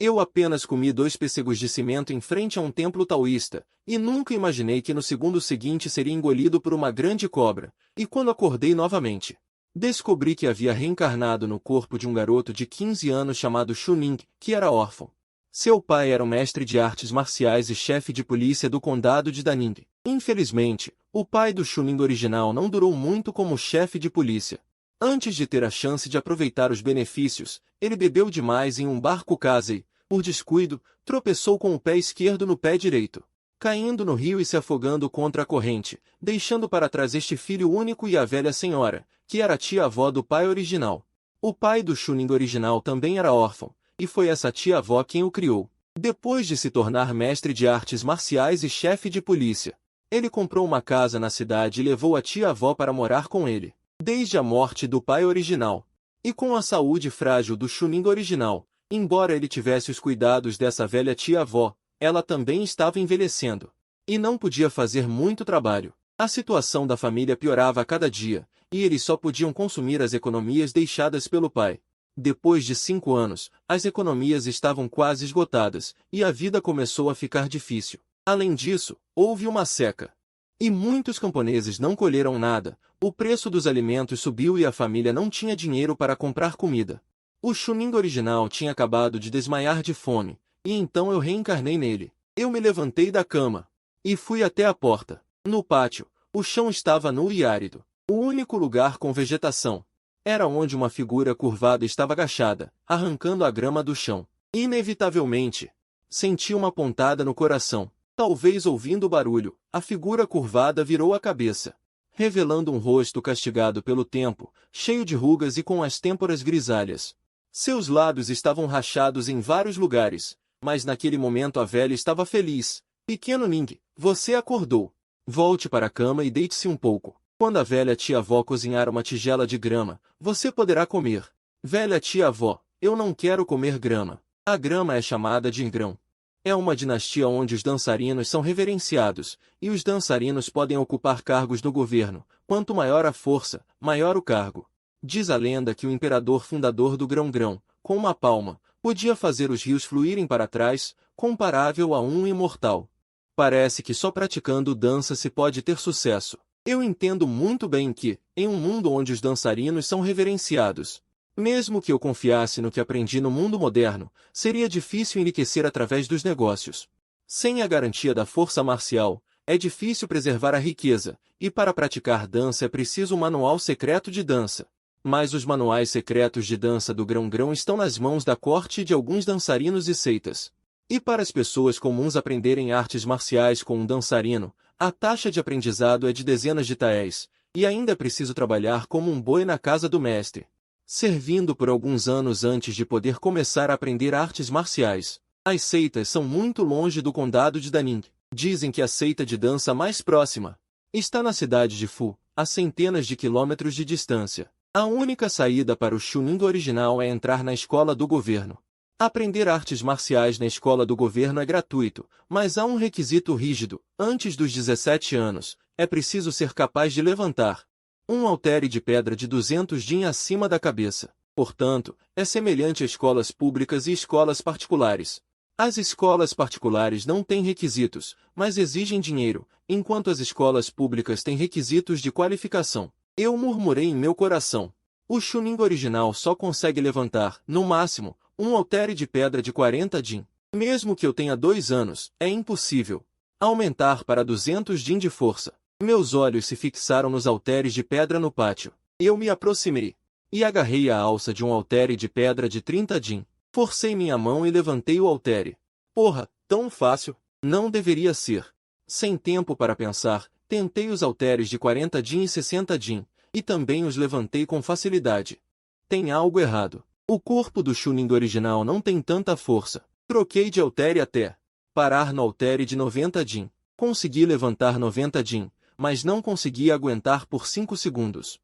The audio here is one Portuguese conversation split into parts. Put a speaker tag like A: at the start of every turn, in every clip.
A: Eu apenas comi 2 pêssegos de cimento em frente a um templo taoísta, e nunca imaginei que no segundo seguinte seria engolido por uma grande cobra, e quando acordei novamente, descobri que havia reencarnado no corpo de um garoto de 15 anos chamado Chuning, que era órfão. Seu pai era um mestre de artes marciais e chefe de polícia do condado de Daning. Infelizmente, o pai do Chuning original não durou muito como chefe de polícia. Antes de ter a chance de aproveitar os benefícios, ele bebeu demais em um barco casa e, por descuido, tropeçou com o pé esquerdo no pé direito, caindo no rio e se afogando contra a corrente, deixando para trás este filho único e a velha senhora, que era a tia-avó do pai original. O pai do Chuning original também era órfão, e foi essa tia-avó quem o criou. Depois de se tornar mestre de artes marciais e chefe de polícia, ele comprou uma casa na cidade e levou a tia-avó para morar com ele, desde a morte do pai original. E com a saúde frágil do Chuning original, embora ele tivesse os cuidados dessa velha tia-avó, ela também estava envelhecendo, e não podia fazer muito trabalho. A situação da família piorava a cada dia, e eles só podiam consumir as economias deixadas pelo pai. Depois de 5 anos, as economias estavam quase esgotadas, e a vida começou a ficar difícil. Além disso, houve uma seca. E muitos camponeses não colheram nada, o preço dos alimentos subiu e a família não tinha dinheiro para comprar comida. O Chuning original tinha acabado de desmaiar de fome, e então eu reencarnei nele. Eu me levantei da cama e fui até a porta. No pátio, o chão estava nu e árido. O único lugar com vegetação era onde uma figura curvada estava agachada, arrancando a grama do chão. Inevitavelmente, senti uma pontada no coração. Talvez ouvindo o barulho, a figura curvada virou a cabeça, revelando um rosto castigado pelo tempo, cheio de rugas e com as têmporas grisalhas. Seus lábios estavam rachados em vários lugares, mas naquele momento a velha estava feliz. Pequeno Ning, você acordou. Volte para a cama e deite-se um pouco. Quando a velha tia-avó cozinhar uma tigela de grama, você poderá comer. Velha tia-avó, eu não quero comer grama. A grama é chamada de grão. É uma dinastia onde os dançarinos são reverenciados, e os dançarinos podem ocupar cargos no governo. Quanto maior a força, maior o cargo. Diz a lenda que o imperador fundador do grão-grão, com uma palma, podia fazer os rios fluírem para trás, comparável a um imortal. Parece que só praticando dança se pode ter sucesso. Eu entendo muito bem que, em um mundo onde os dançarinos são reverenciados, mesmo que eu confiasse no que aprendi no mundo moderno, seria difícil enriquecer através dos negócios. Sem a garantia da força marcial, é difícil preservar a riqueza, e para praticar dança é preciso um manual secreto de dança. Mas os manuais secretos de dança do grão-grão estão nas mãos da corte de alguns dançarinos e seitas. E para as pessoas comuns aprenderem artes marciais com um dançarino, a taxa de aprendizado é de dezenas de taéis, e ainda é preciso trabalhar como um boi na casa do mestre, servindo por alguns anos antes de poder começar a aprender artes marciais. As seitas são muito longe do condado de Daning. Dizem que a seita de dança mais próxima está na cidade de Fu, a centenas de quilômetros de distância. A única saída para o Chuning original é entrar na escola do governo. Aprender artes marciais na escola do governo é gratuito, mas há um requisito rígido. Antes dos 17 anos, é preciso ser capaz de levantar um haltere de pedra de 200 din acima da cabeça. Portanto, é semelhante a escolas públicas e escolas particulares. As escolas particulares não têm requisitos, mas exigem dinheiro, enquanto as escolas públicas têm requisitos de qualificação. Eu murmurei em meu coração. O Chuning original só consegue levantar, no máximo, um haltere de pedra de 40 din. Mesmo que eu tenha 2 anos, é impossível aumentar para 200 din de força. Meus olhos se fixaram nos halteres de pedra no pátio. Eu me aproximei e agarrei a alça de um haltere de pedra de 30 din. Forcei minha mão e levantei o haltere. Porra, tão fácil? Não deveria ser. Sem tempo para pensar, tentei os halteres de 40 din e 60 din, e também os levantei com facilidade. Tem algo errado. O corpo do Chuning original não tem tanta força. Troquei de haltere até parar no haltere de 90 din. Consegui levantar 90 din, mas não consegui aguentar por 5 segundos.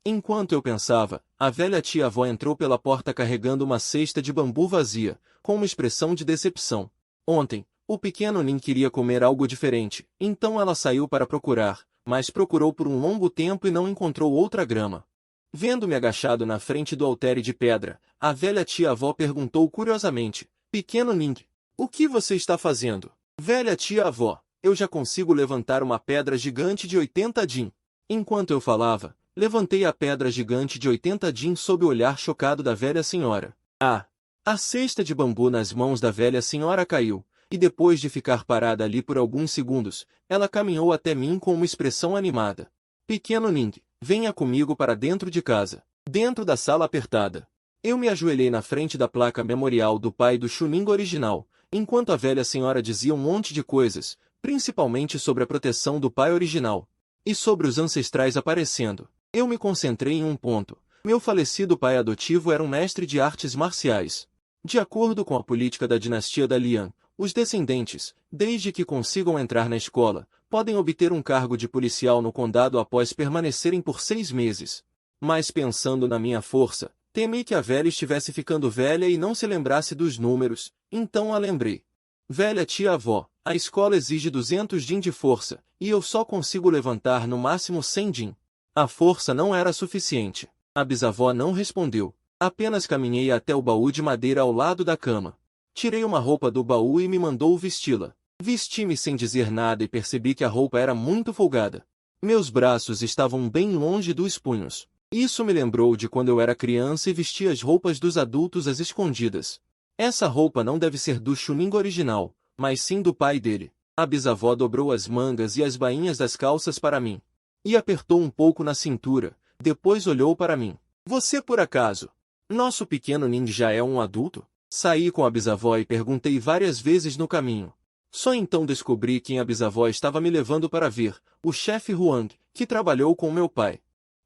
A: Enquanto eu pensava, a velha tia-avó entrou pela porta carregando uma cesta de bambu vazia, com uma expressão de decepção. Ontem, o pequeno Nin queria comer algo diferente, então ela saiu para procurar, mas procurou por um longo tempo e não encontrou outra grama. Vendo-me agachado na frente do altere de pedra, a velha tia-avó perguntou curiosamente: Pequeno Ning, o que você está fazendo? Velha tia-avó, eu já consigo levantar uma pedra gigante de 80 din. Enquanto eu falava, levantei a pedra gigante de 80 din sob o olhar chocado da velha senhora. A cesta de bambu nas mãos da velha senhora caiu, e depois de ficar parada ali por alguns segundos, ela caminhou até mim com uma expressão animada. Pequeno Ning, venha comigo para dentro de casa. Dentro da sala apertada. Eu me ajoelhei na frente da placa memorial do pai do Chuning original, enquanto a velha senhora dizia um monte de coisas, principalmente sobre a proteção do pai original, e sobre os ancestrais aparecendo. Eu me concentrei em um ponto. Meu falecido pai adotivo era um mestre de artes marciais. De acordo com a política da dinastia da Lian, os descendentes, desde que consigam entrar na escola, podem obter um cargo de policial no condado após permanecerem por 6 meses. Mas pensando na minha força, temi que a velha estivesse ficando velha e não se lembrasse dos números, então a lembrei. Velha tia-avó, a escola exige 200 din de força, e eu só consigo levantar no máximo 100 din. A força não era suficiente. A bisavó não respondeu. Apenas caminhei até o baú de madeira ao lado da cama. Tirei uma roupa do baú e me mandou vesti-la. Vesti-me sem dizer nada e percebi que a roupa era muito folgada. Meus braços estavam bem longe dos punhos. Isso me lembrou de quando eu era criança e vestia as roupas dos adultos às escondidas. Essa roupa não deve ser do Chuning original, mas sim do pai dele. A bisavó dobrou as mangas e as bainhas das calças para mim. E apertou um pouco na cintura, depois olhou para mim. Você por acaso? Nosso pequeno Ning já é um adulto? Saí com a bisavó e perguntei várias vezes no caminho. Só então descobri quem a bisavó estava me levando para ver, o chefe Huang, que trabalhou com meu pai.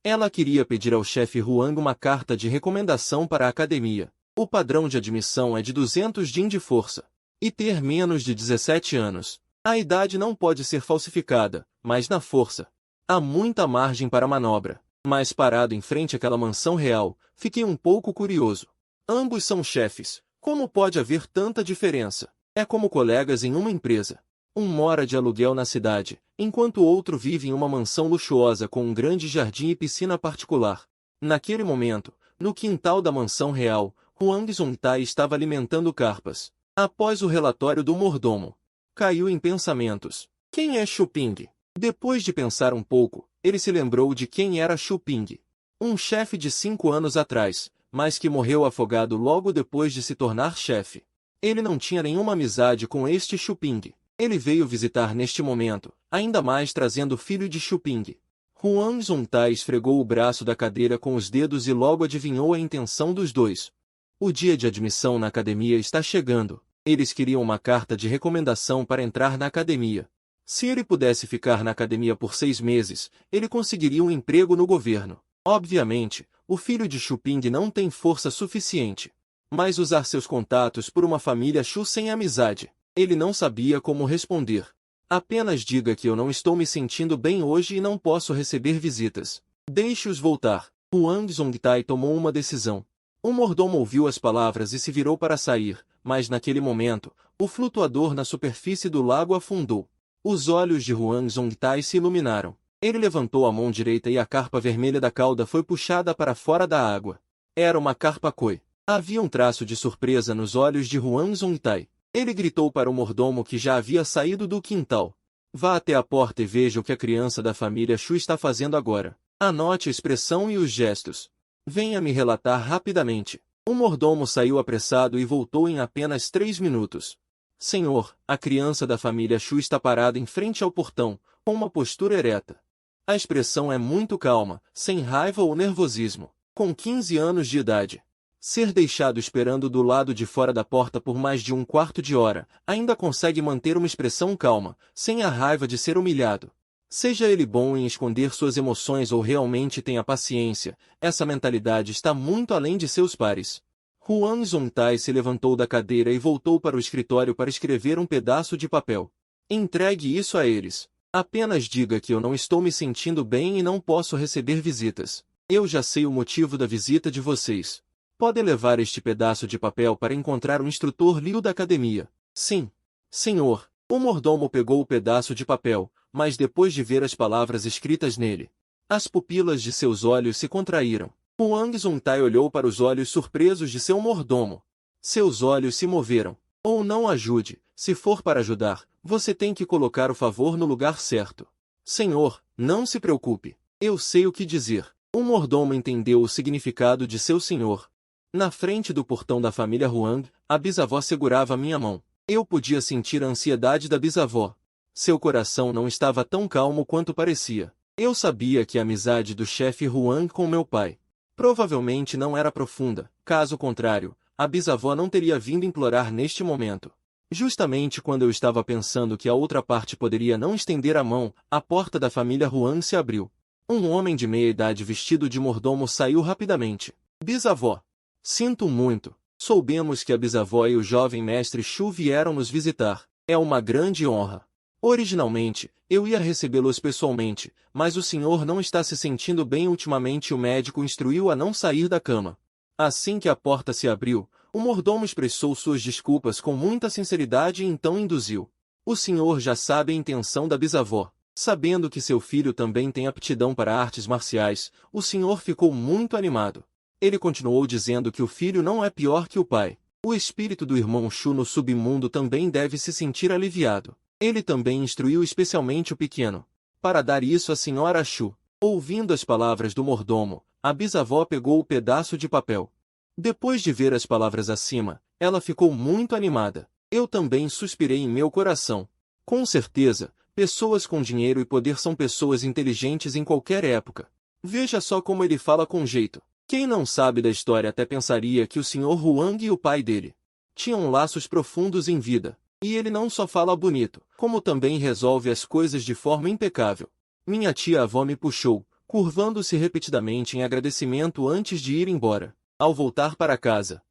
A: Ela queria pedir ao chefe Huang uma carta de recomendação para a academia. O padrão de admissão é de 200 din de força. E ter menos de 17 anos. A idade não pode ser falsificada, mas na força há muita margem para manobra. Mas parado em frente àquela mansão real, fiquei um pouco curioso. Ambos são chefes. Como pode haver tanta diferença? É como colegas em uma empresa. Um mora de aluguel na cidade, enquanto o outro vive em uma mansão luxuosa com um grande jardim e piscina particular. Naquele momento, no quintal da mansão real, Huang Zongtai estava alimentando carpas. Após o relatório do mordomo, caiu em pensamentos. Quem é Xu Ping? Depois de pensar um pouco, ele se lembrou de quem era Xu Ping. Um chefe de 5 anos atrás, mas que morreu afogado logo depois de se tornar chefe. Ele não tinha nenhuma amizade com este Xu Ping. Ele veio visitar neste momento, ainda mais trazendo o filho de Xu Ping. Huang Zongtai esfregou o braço da cadeira com os dedos e logo adivinhou a intenção dos dois. O dia de admissão na academia está chegando. Eles queriam uma carta de recomendação para entrar na academia. Se ele pudesse ficar na academia por 6 meses, ele conseguiria um emprego no governo. Obviamente, o filho de Xu Ping não tem força suficiente. Mas usar seus contatos por uma família Xu sem amizade. Ele não sabia como responder. Apenas diga que eu não estou me sentindo bem hoje e não posso receber visitas. Deixe-os voltar. Huang Zongtai tomou uma decisão. O mordomo ouviu as palavras e se virou para sair, mas naquele momento, o flutuador na superfície do lago afundou. Os olhos de Huang Zongtai se iluminaram. Ele levantou a mão direita e a carpa vermelha da cauda foi puxada para fora da água. Era uma carpa koi. Havia um traço de surpresa nos olhos de Huang Zongtai. Ele gritou para o mordomo que já havia saído do quintal. Vá até a porta e veja o que a criança da família Xu está fazendo agora. Anote a expressão e os gestos. Venha me relatar rapidamente. O mordomo saiu apressado e voltou em apenas 3 minutos. Senhor, a criança da família Xu está parada em frente ao portão, com uma postura ereta. A expressão é muito calma, sem raiva ou nervosismo. Com 15 anos de idade. Ser deixado esperando do lado de fora da porta por mais de 1/4 de hora, ainda consegue manter uma expressão calma, sem a raiva de ser humilhado. Seja ele bom em esconder suas emoções ou realmente tenha paciência, essa mentalidade está muito além de seus pares. Huang Zongtai se levantou da cadeira e voltou para o escritório para escrever um pedaço de papel. Entregue isso a eles. Apenas diga que eu não estou me sentindo bem e não posso receber visitas. Eu já sei o motivo da visita de vocês. Pode levar este pedaço de papel para encontrar o instrutor Liu da academia. Sim. Senhor. O mordomo pegou o pedaço de papel, mas depois de ver as palavras escritas nele, as pupilas de seus olhos se contraíram. Huang Zhongtai olhou para os olhos surpresos de seu mordomo. Seus olhos se moveram. Ou não ajude, se for para ajudar, você tem que colocar o favor no lugar certo. Senhor, não se preocupe. Eu sei o que dizer. O mordomo entendeu o significado de seu senhor. Na frente do portão da família Huang, a bisavó segurava minha mão. Eu podia sentir a ansiedade da bisavó. Seu coração não estava tão calmo quanto parecia. Eu sabia que a amizade do chefe Huang com meu pai provavelmente não era profunda. Caso contrário, a bisavó não teria vindo implorar neste momento. Justamente quando eu estava pensando que a outra parte poderia não estender a mão, a porta da família Huang se abriu. Um homem de meia-idade vestido de mordomo saiu rapidamente. Bisavó. Sinto muito. Soubemos que a bisavó e o jovem mestre Shu vieram nos visitar. É uma grande honra. Originalmente, eu ia recebê-los pessoalmente, mas o senhor não está se sentindo bem ultimamente e o médico instruiu a não sair da cama. Assim que a porta se abriu, o mordomo expressou suas desculpas com muita sinceridade e então induziu. O senhor já sabe a intenção da bisavó. Sabendo que seu filho também tem aptidão para artes marciais, o senhor ficou muito animado. Ele continuou dizendo que o filho não é pior que o pai. O espírito do irmão Shu no submundo também deve se sentir aliviado. Ele também instruiu especialmente o pequeno. Para dar isso à senhora Shu. Ouvindo as palavras do mordomo, a bisavó pegou o pedaço de papel. Depois de ver as palavras acima, ela ficou muito animada. Eu também suspirei em meu coração. Com certeza, pessoas com dinheiro e poder são pessoas inteligentes em qualquer época. Veja só como ele fala com jeito. Quem não sabe da história até pensaria que o Sr. Huang e o pai dele tinham laços profundos em vida. E ele não só fala bonito, como também resolve as coisas de forma impecável. Minha tia-avó me puxou, curvando-se repetidamente em agradecimento antes de ir embora. Ao voltar para casa,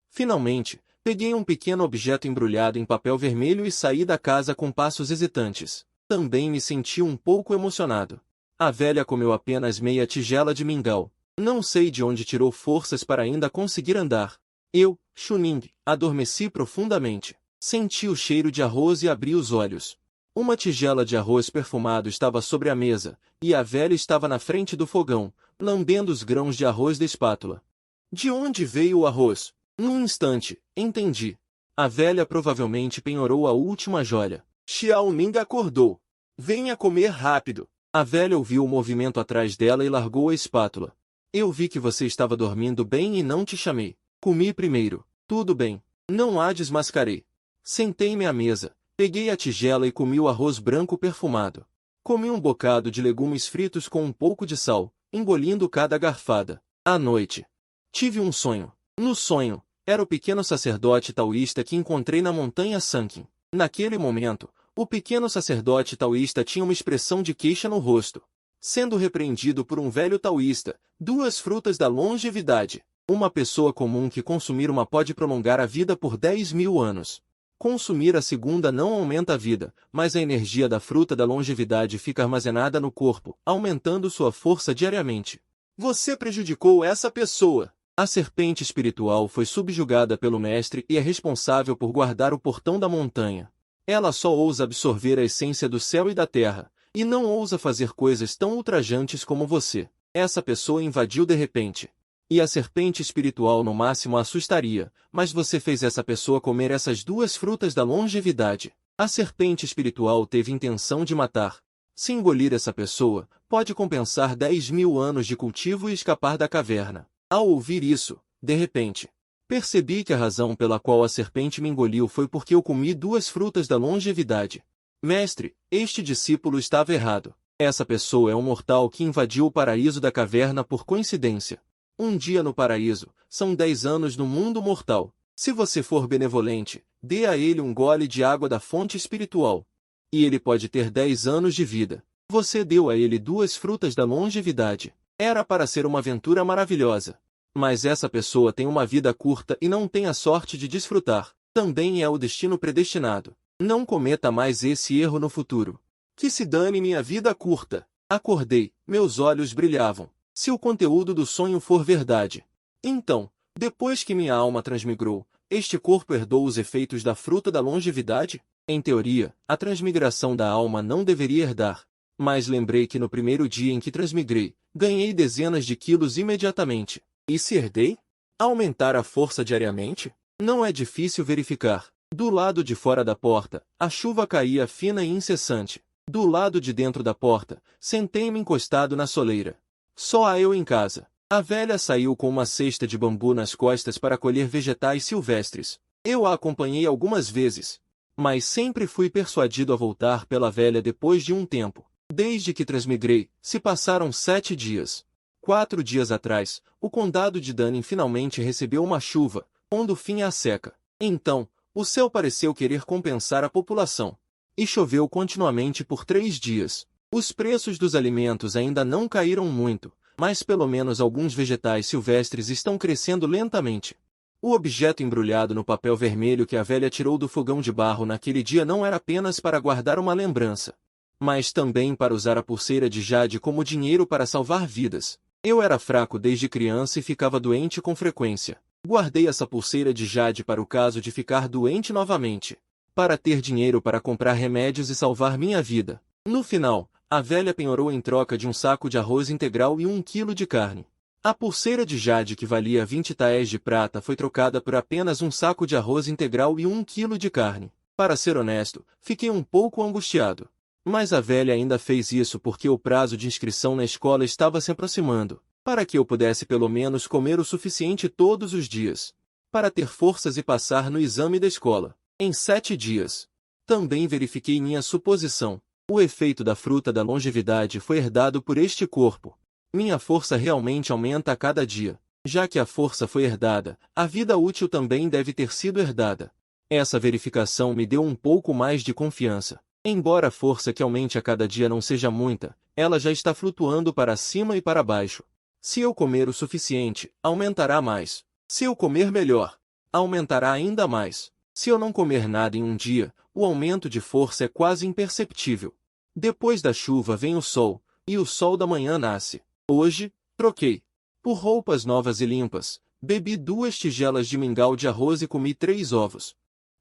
A: finalmente, peguei um pequeno objeto embrulhado em papel vermelho e saí da casa com passos hesitantes. Também me senti um pouco emocionado. A velha comeu apenas meia tigela de mingau. Não sei de onde tirou forças para ainda conseguir andar. Eu, Chuning, adormeci profundamente. Senti o cheiro de arroz e abri os olhos. Uma tigela de arroz perfumado estava sobre a mesa, e a velha estava na frente do fogão, lambendo os grãos de arroz da espátula. De onde veio o arroz? Num instante, entendi. A velha provavelmente penhorou a última joia. Xiao Ning acordou. Venha comer rápido. A velha ouviu o movimento atrás dela e largou a espátula. Eu vi que você estava dormindo bem e não te chamei. Comi primeiro. Tudo bem. Não a desmascarei. Sentei-me à mesa, peguei a tigela e comi o arroz branco perfumado. Comi um bocado de legumes fritos com um pouco de sal, engolindo cada garfada. À noite, tive um sonho. No sonho, era o pequeno sacerdote taoísta que encontrei na montanha Sanqin. Naquele momento, o pequeno sacerdote taoísta tinha uma expressão de queixa no rosto. Sendo repreendido por um velho taoísta, duas frutas da longevidade. Uma pessoa comum que consumir uma pode prolongar a vida por 10.000 anos. Consumir a segunda não aumenta a vida, mas a energia da fruta da longevidade fica armazenada no corpo, aumentando sua força diariamente. Você prejudicou essa pessoa. A serpente espiritual foi subjugada pelo mestre e é responsável por guardar o portão da montanha. Ela só ousa absorver a essência do céu e da terra, e não ousa fazer coisas tão ultrajantes como você. Essa pessoa invadiu de repente. E a serpente espiritual no máximo a assustaria, mas você fez essa pessoa comer essas duas frutas da longevidade. A serpente espiritual teve intenção de matar. Se engolir essa pessoa, pode compensar 10.000 anos de cultivo e escapar da caverna. Ao ouvir isso, de repente, percebi que a razão pela qual a serpente me engoliu foi porque eu comi duas frutas da longevidade. Mestre, este discípulo estava errado. Essa pessoa é um mortal que invadiu o paraíso da caverna por coincidência. Um dia no paraíso, são 10 anos no mundo mortal. Se você for benevolente, dê a ele um gole de água da fonte espiritual. E ele pode ter 10 anos de vida. Você deu a ele duas frutas da longevidade. Era para ser uma aventura maravilhosa. Mas essa pessoa tem uma vida curta e não tem a sorte de desfrutar. Também é o destino predestinado. Não cometa mais esse erro no futuro. Que se dane minha vida curta. Acordei, meus olhos brilhavam. Se o conteúdo do sonho for verdade, então, Depois que minha alma transmigrou, este corpo herdou os efeitos da fruta da longevidade? Em teoria, a transmigração da alma não deveria herdar. Mas lembrei que no primeiro dia em que transmigrei, ganhei dezenas de quilos imediatamente. E se herdei? Aumentar a força diariamente? Não é difícil verificar. Do lado de fora da porta, a chuva caía fina e incessante. Do lado de dentro da porta, sentei-me encostado na soleira. Só há eu em casa. A velha saiu com uma cesta de bambu nas costas para colher vegetais silvestres. Eu a acompanhei algumas vezes, mas sempre fui persuadido a voltar pela velha depois de um tempo. Desde que transmigrei, se passaram 7 dias. 4 dias atrás, o condado de Dunning finalmente recebeu uma chuva, pondo fim à seca. Então, o céu pareceu querer compensar a população. E choveu continuamente por 3 dias. Os preços dos alimentos ainda não caíram muito, mas pelo menos alguns vegetais silvestres estão crescendo lentamente. O objeto embrulhado no papel vermelho que a velha tirou do fogão de barro naquele dia não era apenas para guardar uma lembrança, mas também para usar a pulseira de jade como dinheiro para salvar vidas. Eu era fraco desde criança e ficava doente com frequência. Guardei essa pulseira de jade para o caso de ficar doente novamente, para ter dinheiro para comprar remédios e salvar minha vida. No final, a velha penhorou em troca de um saco de arroz integral e 1 quilo de carne. A pulseira de jade que valia 20 taéis de prata foi trocada por apenas um saco de arroz integral e 1 quilo de carne. Para ser honesto, fiquei um pouco angustiado. Mas a velha ainda fez isso porque o prazo de inscrição na escola estava se aproximando, para que eu pudesse pelo menos comer o suficiente todos os dias, para ter forças e passar no exame da escola. Em 7 dias. Também verifiquei minha suposição. O efeito da fruta da longevidade foi herdado por este corpo. Minha força realmente aumenta a cada dia. Já que a força foi herdada, a vida útil também deve ter sido herdada. Essa verificação me deu um pouco mais de confiança. Embora a força que aumente a cada dia não seja muita, ela já está flutuando para cima e para baixo. Se eu comer o suficiente, aumentará mais. Se eu comer melhor, aumentará ainda mais. Se eu não comer nada em um dia, o aumento de força é quase imperceptível. Depois da chuva vem o sol, e o sol da manhã nasce. Hoje, troquei por roupas novas e limpas, bebi 2 tigelas de mingau de arroz e comi 3 ovos.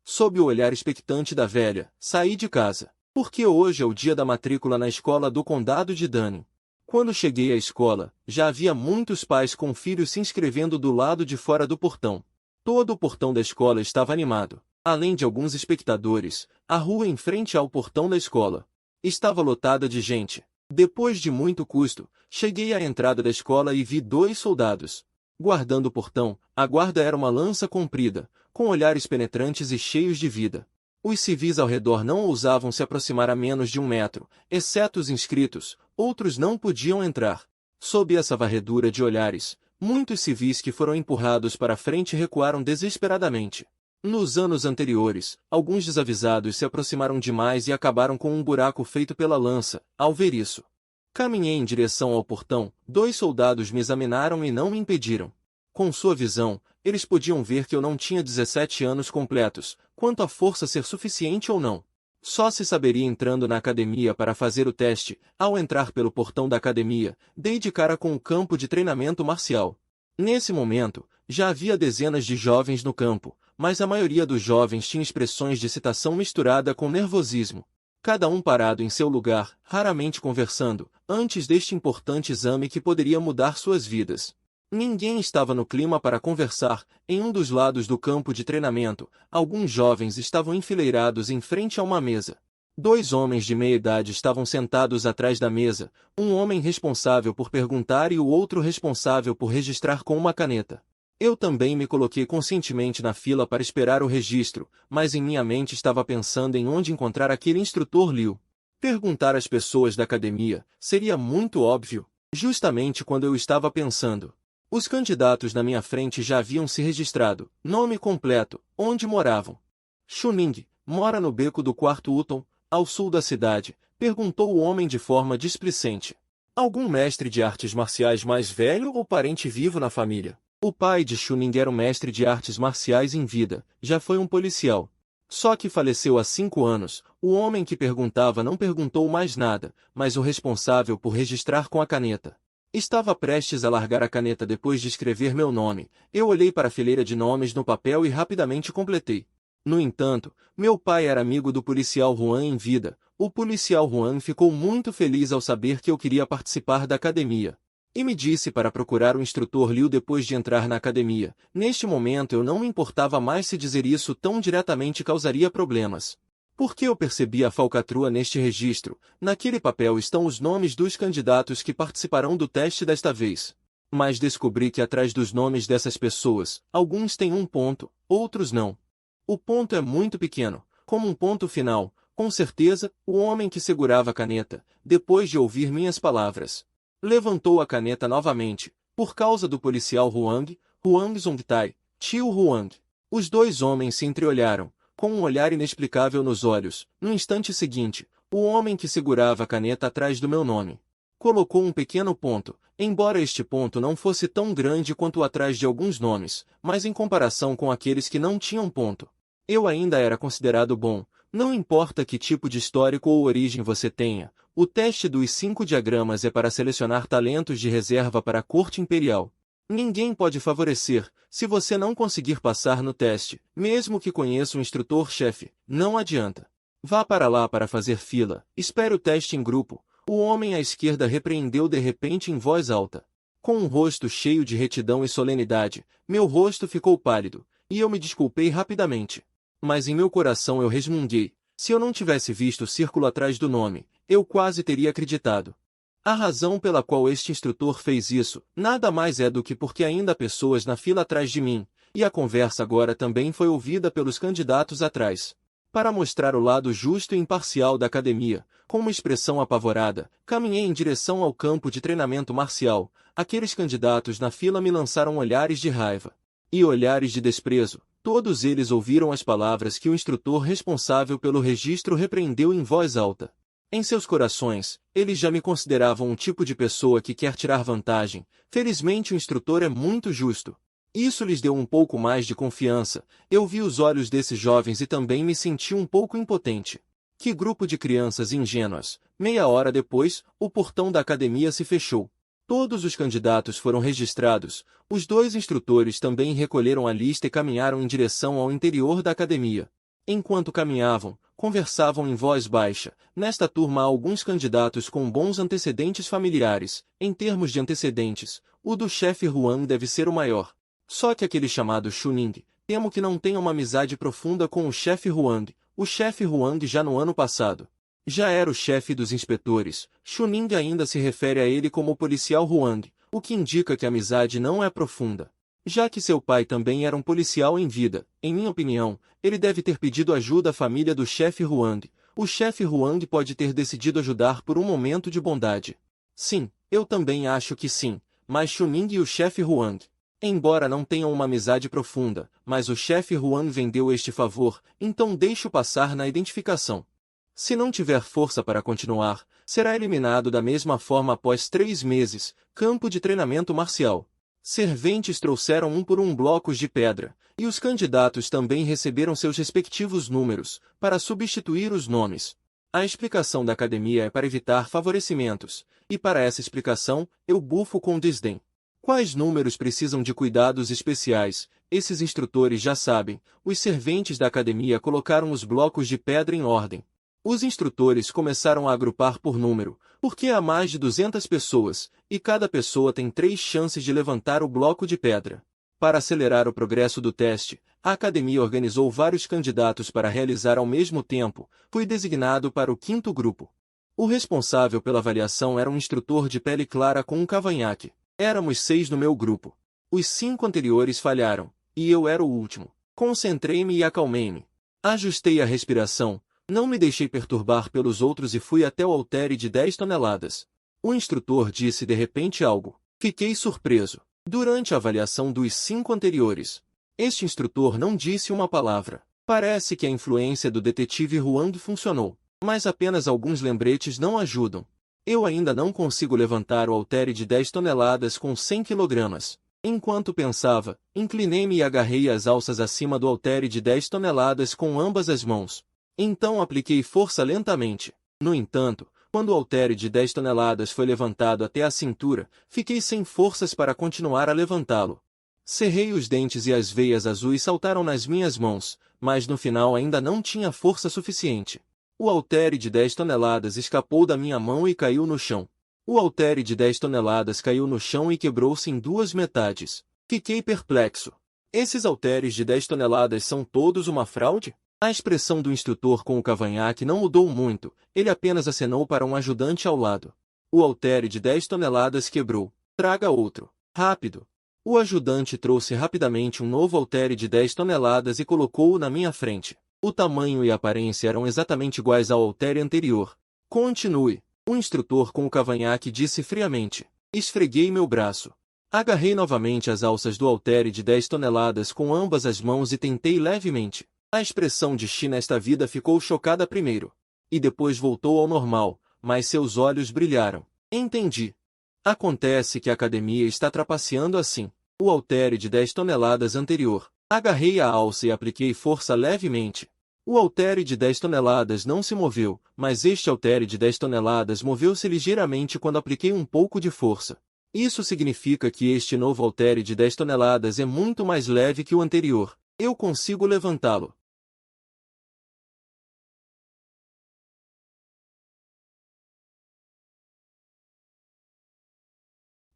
A: Sob o olhar expectante da velha, saí de casa, porque hoje é o dia da matrícula na escola do condado de Dunning. Quando cheguei à escola, já havia muitos pais com filhos se inscrevendo do lado de fora do portão. Todo o portão da escola estava animado. Além de alguns espectadores, a rua em frente ao portão da escola estava lotada de gente. Depois de muito custo, cheguei à entrada da escola e vi 2 soldados guardando o portão. A guarda era uma lança comprida, com olhares penetrantes e cheios de vida. Os civis ao redor não ousavam se aproximar a menos de 1 metro, exceto os inscritos, outros não podiam entrar. Sob essa varredura de olhares, muitos civis que foram empurrados para a frente recuaram desesperadamente. Nos anos anteriores, alguns desavisados se aproximaram demais e acabaram com um buraco feito pela lança. Ao ver isso, caminhei em direção ao portão. 2 soldados me examinaram e não me impediram. Com sua visão, eles podiam ver que eu não tinha 17 anos completos, quanto à força ser suficiente ou não. Só se saberia entrando na academia para fazer o teste. Ao entrar pelo portão da academia, dei de cara com o campo de treinamento marcial. Nesse momento, já havia dezenas de jovens no campo, mas a maioria dos jovens tinha expressões de excitação misturada com nervosismo. Cada um parado em seu lugar, raramente conversando, antes deste importante exame que poderia mudar suas vidas. Ninguém estava no clima para conversar. Em um dos lados do campo de treinamento, alguns jovens estavam enfileirados em frente a uma mesa. 2 homens de meia idade estavam sentados atrás da mesa, um homem responsável por perguntar e o outro responsável por registrar com uma caneta. Eu também me coloquei conscientemente na fila para esperar o registro, mas em minha mente estava pensando em onde encontrar aquele instrutor Liu. Perguntar às pessoas da academia seria muito óbvio, justamente quando eu estava pensando. Os candidatos na minha frente já haviam se registrado. Nome completo, onde moravam. Shuning, mora no beco do 4º Hutton, ao sul da cidade, perguntou o homem de forma displicente. Algum mestre de artes marciais mais velho ou parente vivo na família? O pai de Shuning era um mestre de artes marciais em vida, já foi um policial. Só que faleceu há 5 anos. O homem que perguntava não perguntou mais nada, mas o responsável por registrar com a caneta Estava prestes a largar a caneta depois de escrever meu nome. Eu olhei para a fileira de nomes no papel e rapidamente completei. No entanto, meu pai era amigo do policial Juan em vida. O policial Juan ficou muito feliz ao saber que eu queria participar da academia. E me disse para procurar o instrutor Liu depois de entrar na academia. Neste momento eu não me importava mais se dizer isso tão diretamente causaria problemas. Porque eu percebi a falcatrua neste registro. Naquele papel estão os nomes dos candidatos que participarão do teste desta vez. Mas descobri que atrás dos nomes dessas pessoas, alguns têm um ponto, outros não. O ponto é muito pequeno, como um ponto final. Com certeza, o homem que segurava a caneta, depois de ouvir minhas palavras, levantou a caneta novamente, por causa do policial Huang Zongtai, tio Huang. Os dois homens se entreolharam, com um olhar inexplicável nos olhos. No instante seguinte, o homem que segurava a caneta atrás do meu nome colocou um pequeno ponto, embora este ponto não fosse tão grande quanto o atrás de alguns nomes, mas em comparação com aqueles que não tinham ponto, eu ainda era considerado bom. Não importa que tipo de histórico ou origem você tenha, o teste dos 5 diagramas é para selecionar talentos de reserva para a corte imperial. Ninguém pode favorecer, se você não conseguir passar no teste, mesmo que conheça um instrutor-chefe, não adianta. Vá para lá para fazer fila, espere o teste em grupo. O homem à esquerda repreendeu de repente em voz alta. Com um rosto cheio de retidão e solenidade, meu rosto ficou pálido, e eu me desculpei rapidamente. Mas em meu coração eu resmunguei. Se eu não tivesse visto o círculo atrás do nome, eu quase teria acreditado. A razão pela qual este instrutor fez isso, nada mais é do que porque ainda há pessoas na fila atrás de mim, e a conversa agora também foi ouvida pelos candidatos atrás. Para mostrar o lado justo e imparcial da academia, com uma expressão apavorada, caminhei em direção ao campo de treinamento marcial. Aqueles candidatos na fila me lançaram olhares de raiva e olhares de desprezo. Todos eles ouviram as palavras que o instrutor responsável pelo registro repreendeu em voz alta. Em seus corações, eles já me consideravam um tipo de pessoa que quer tirar vantagem. Felizmente o instrutor é muito justo. Isso lhes deu um pouco mais de confiança. Eu vi os olhos desses jovens e também me senti um pouco impotente. Que grupo de crianças ingênuas! Meia hora depois, o portão da academia se fechou. Todos os candidatos foram registrados. Os dois instrutores também recolheram a lista e caminharam em direção ao interior da academia. Enquanto caminhavam, conversavam em voz baixa. Nesta turma há alguns candidatos com bons antecedentes familiares. Em termos de antecedentes, o do chefe Huang deve ser o maior. Só que aquele chamado Shuning, temo que não tenha uma amizade profunda com o chefe Huang. O chefe Huang já no ano passado já era o chefe dos inspetores. Shuning ainda se refere a ele como o policial Huang, o que indica que a amizade não é profunda. Já que seu pai também era um policial em vida, em minha opinião, ele deve ter pedido ajuda à família do chefe Huang. O chefe Huang pode ter decidido ajudar por um momento de bondade. Sim, eu também acho que sim, mas Shuning e o chefe Huang, embora não tenham uma amizade profunda, mas o chefe Huang vendeu este favor, então deixo passar na identificação. Se não tiver força para continuar, será eliminado da mesma forma após 3 meses. Campo de treinamento marcial. Serventes trouxeram um por um blocos de pedra, e os candidatos também receberam seus respectivos números, para substituir os nomes. A explicação da academia é para evitar favorecimentos, e para essa explicação, eu bufo com desdém. Quais números precisam de cuidados especiais? Esses instrutores já sabem. Os serventes da academia colocaram os blocos de pedra em ordem. Os instrutores começaram a agrupar por número, porque há mais de 200 pessoas, e cada pessoa tem 3 chances de levantar o bloco de pedra. Para acelerar o progresso do teste, a academia organizou vários candidatos para realizar ao mesmo tempo. Fui designado para o 5º grupo. O responsável pela avaliação era um instrutor de pele clara com um cavanhaque. Éramos 6 no meu grupo. Os 5 anteriores falharam, e eu era o último. Concentrei-me e acalmei-me. Ajustei a respiração. Não me deixei perturbar pelos outros e fui até o haltere de 10 toneladas. O instrutor disse de repente algo. Fiquei surpreso. Durante a avaliação dos 5 anteriores, este instrutor não disse uma palavra. Parece que a influência do detetive Huang funcionou, mas apenas alguns lembretes não ajudam. Eu ainda não consigo levantar o haltere de 10 toneladas com 100 kg. Enquanto pensava, inclinei-me e agarrei as alças acima do haltere de 10 toneladas com ambas as mãos. Então apliquei força lentamente. No entanto, Quando o haltere de 10 toneladas foi levantado até a cintura, fiquei sem forças para continuar a levantá-lo. Cerrei os dentes e as veias azuis saltaram nas minhas mãos, mas no final ainda não tinha força suficiente. O haltere de 10 toneladas escapou da minha mão e caiu no chão. O haltere de 10 toneladas caiu no chão e quebrou-se em duas metades. Fiquei perplexo. Esses halteres de 10 toneladas são todos uma fraude? A expressão do instrutor com o cavanhaque não mudou muito, ele apenas acenou para um ajudante ao lado. O haltere de 10 toneladas quebrou. Traga outro. Rápido. O ajudante trouxe rapidamente um novo haltere de 10 toneladas e colocou-o na minha frente. O tamanho e a aparência eram exatamente iguais ao haltere anterior. Continue. O instrutor com o cavanhaque disse friamente. Esfreguei meu braço. Agarrei novamente as alças do haltere de 10 toneladas com ambas as mãos e tentei levemente. A expressão de Chi nesta vida ficou chocada primeiro. E depois voltou ao normal, mas seus olhos brilharam. Entendi. Acontece que a academia está trapaceando assim. O haltere de 10 toneladas anterior. Agarrei a alça e apliquei força levemente. O haltere de 10 toneladas não se moveu, mas este haltere de 10 toneladas moveu-se ligeiramente quando apliquei um pouco de força. Isso significa que este novo haltere de 10 toneladas é muito mais leve que o anterior. Eu consigo levantá-lo.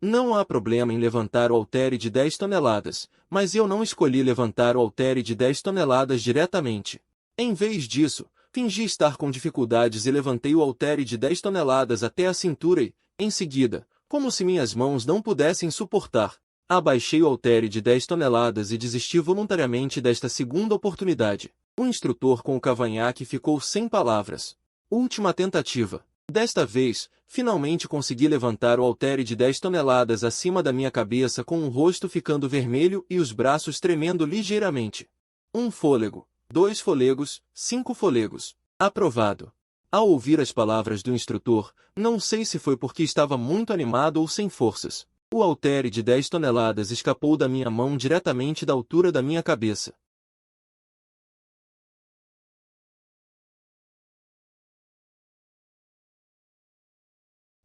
A: Não há problema em levantar o haltere de 10 toneladas, mas eu não escolhi levantar o haltere de 10 toneladas diretamente. Em vez disso, fingi estar com dificuldades e levantei o haltere de 10 toneladas até a cintura e, em seguida, como se minhas mãos não pudessem suportar, abaixei o haltere de 10 toneladas e desisti voluntariamente desta segunda oportunidade. O instrutor com o cavanhaque ficou sem palavras. Última tentativa. Desta vez, finalmente consegui levantar o haltere de 10 toneladas acima da minha cabeça com o rosto ficando vermelho e os braços tremendo ligeiramente. 1 fôlego, 2 fôlegos, 5 fôlegos. Aprovado. Ao ouvir as palavras do instrutor, não sei se foi porque estava muito animado ou sem forças. O haltere de 10 toneladas escapou da minha mão diretamente da altura da minha cabeça.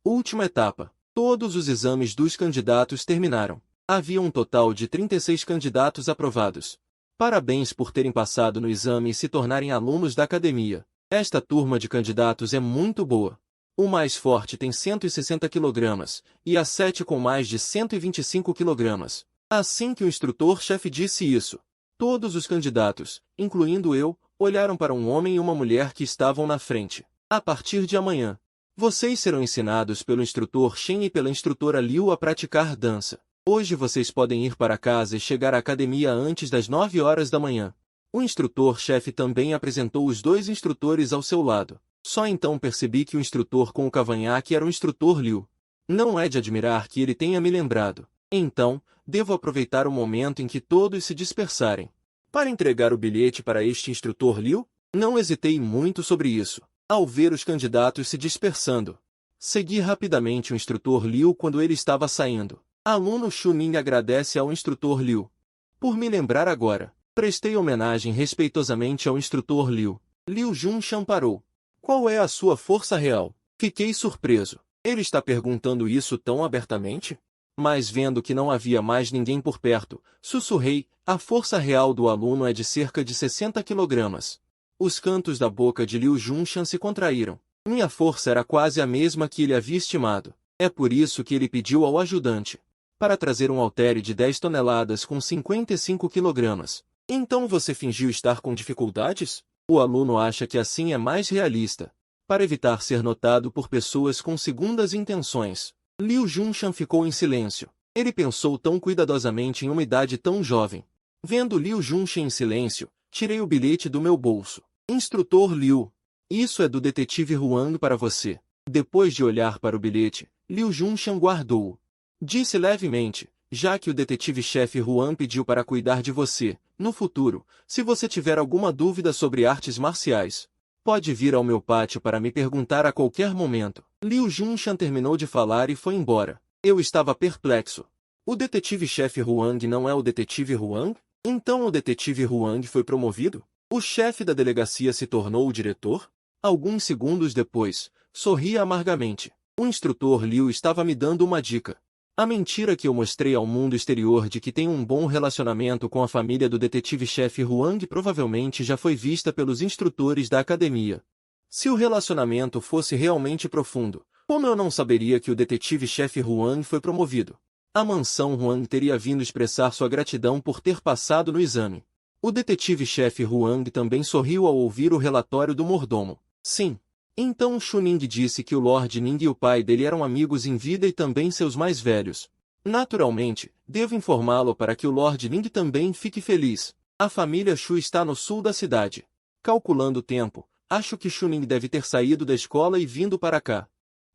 A: Última etapa. Todos os exames dos candidatos terminaram. Havia um total de 36 candidatos aprovados. Parabéns por terem passado no exame e se tornarem alunos da academia. Esta turma de candidatos é muito boa. O mais forte tem 160 kg, e a 7 com mais de 125 kg. Assim que o instrutor-chefe disse isso, todos os candidatos, incluindo eu, olharam para um homem e uma mulher que estavam na frente. A partir de amanhã, vocês serão ensinados pelo instrutor Shen e pela instrutora Liu a praticar dança. Hoje vocês podem ir para casa e chegar à academia antes das 9 horas da manhã. O instrutor-chefe também apresentou os dois instrutores ao seu lado. Só então percebi que o instrutor com o cavanhaque era o instrutor Liu. Não é de admirar que ele tenha me lembrado. Então, devo aproveitar o momento em que todos se dispersarem para entregar o bilhete para este instrutor Liu? Não hesitei muito sobre isso. Ao ver os candidatos se dispersando, segui rapidamente o instrutor Liu quando ele estava saindo. Aluno Chunin agradece ao instrutor Liu por me lembrar agora. Prestei homenagem respeitosamente ao instrutor Liu. Liu Junshan parou. Qual é a sua força real? Fiquei surpreso. Ele está perguntando isso tão abertamente? Mas vendo que não havia mais ninguém por perto, sussurrei, a força real do aluno é de cerca de 60 kg. Os cantos da boca de Liu Junshan se contraíram. Minha força era quase a mesma que ele havia estimado. É por isso que ele pediu ao ajudante para trazer um haltere de 10 toneladas com 55 kg. Então você fingiu estar com dificuldades? O aluno acha que assim é mais realista, para evitar ser notado por pessoas com segundas intenções. Liu Junshan ficou em silêncio. Ele pensou tão cuidadosamente em uma idade tão jovem. Vendo Liu Junshan em silêncio, tirei o bilhete do meu bolso. Instrutor Liu. Isso é do detetive Huang para você. Depois de olhar para o bilhete, Liu Junshan guardou-o. Disse levemente, já que o detetive-chefe Huang pediu para cuidar de você, no futuro, se você tiver alguma dúvida sobre artes marciais, pode vir ao meu pátio para me perguntar a qualquer momento. Liu Junshan terminou de falar e foi embora. Eu estava perplexo. O detetive-chefe Huang não é o detetive Huang? Então o detetive Huang foi promovido? O chefe da delegacia se tornou o diretor? Alguns segundos depois, sorria amargamente. O instrutor Liu estava me dando uma dica. A mentira que eu mostrei ao mundo exterior de que tenho um bom relacionamento com a família do detetive-chefe Huang provavelmente já foi vista pelos instrutores da academia. Se o relacionamento fosse realmente profundo, como eu não saberia que o detetive-chefe Huang foi promovido? A mansão Huang teria vindo expressar sua gratidão por ter passado no exame. O detetive-chefe Huang também sorriu ao ouvir o relatório do mordomo. Sim. Então Xu Ning disse que o Lord Ning e o pai dele eram amigos em vida e também seus mais velhos. Naturalmente, devo informá-lo para que o Lord Ning também fique feliz. A família Xu está no sul da cidade. Calculando o tempo, acho que Xu Ning deve ter saído da escola e vindo para cá.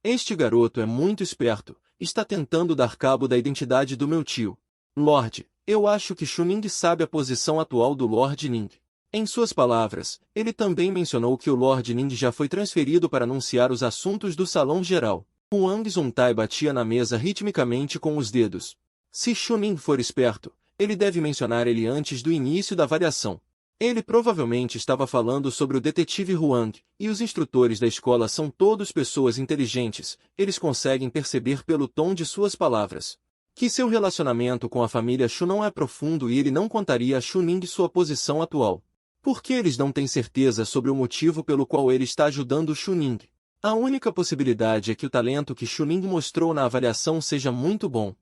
A: Este garoto é muito esperto, está tentando dar cabo da identidade do meu tio. Lorde, eu acho que Xu Ning sabe a posição atual do Lord Ning. Em suas palavras, ele também mencionou que o Lord Ning já foi transferido para anunciar os assuntos do salão geral. Huang Zuntai batia na mesa ritmicamente com os dedos. Se Xu Ning for esperto, ele deve mencionar ele antes do início da avaliação. Ele provavelmente estava falando sobre o detetive Huang, e os instrutores da escola são todos pessoas inteligentes, eles conseguem perceber pelo tom de suas palavras que seu relacionamento com a família Xu não é profundo e ele não contaria a Xu Ning sua posição atual. Por que eles não têm certeza sobre o motivo pelo qual ele está ajudando Xu Ning? A única possibilidade é que o talento que Xu Ning mostrou na avaliação seja muito bom.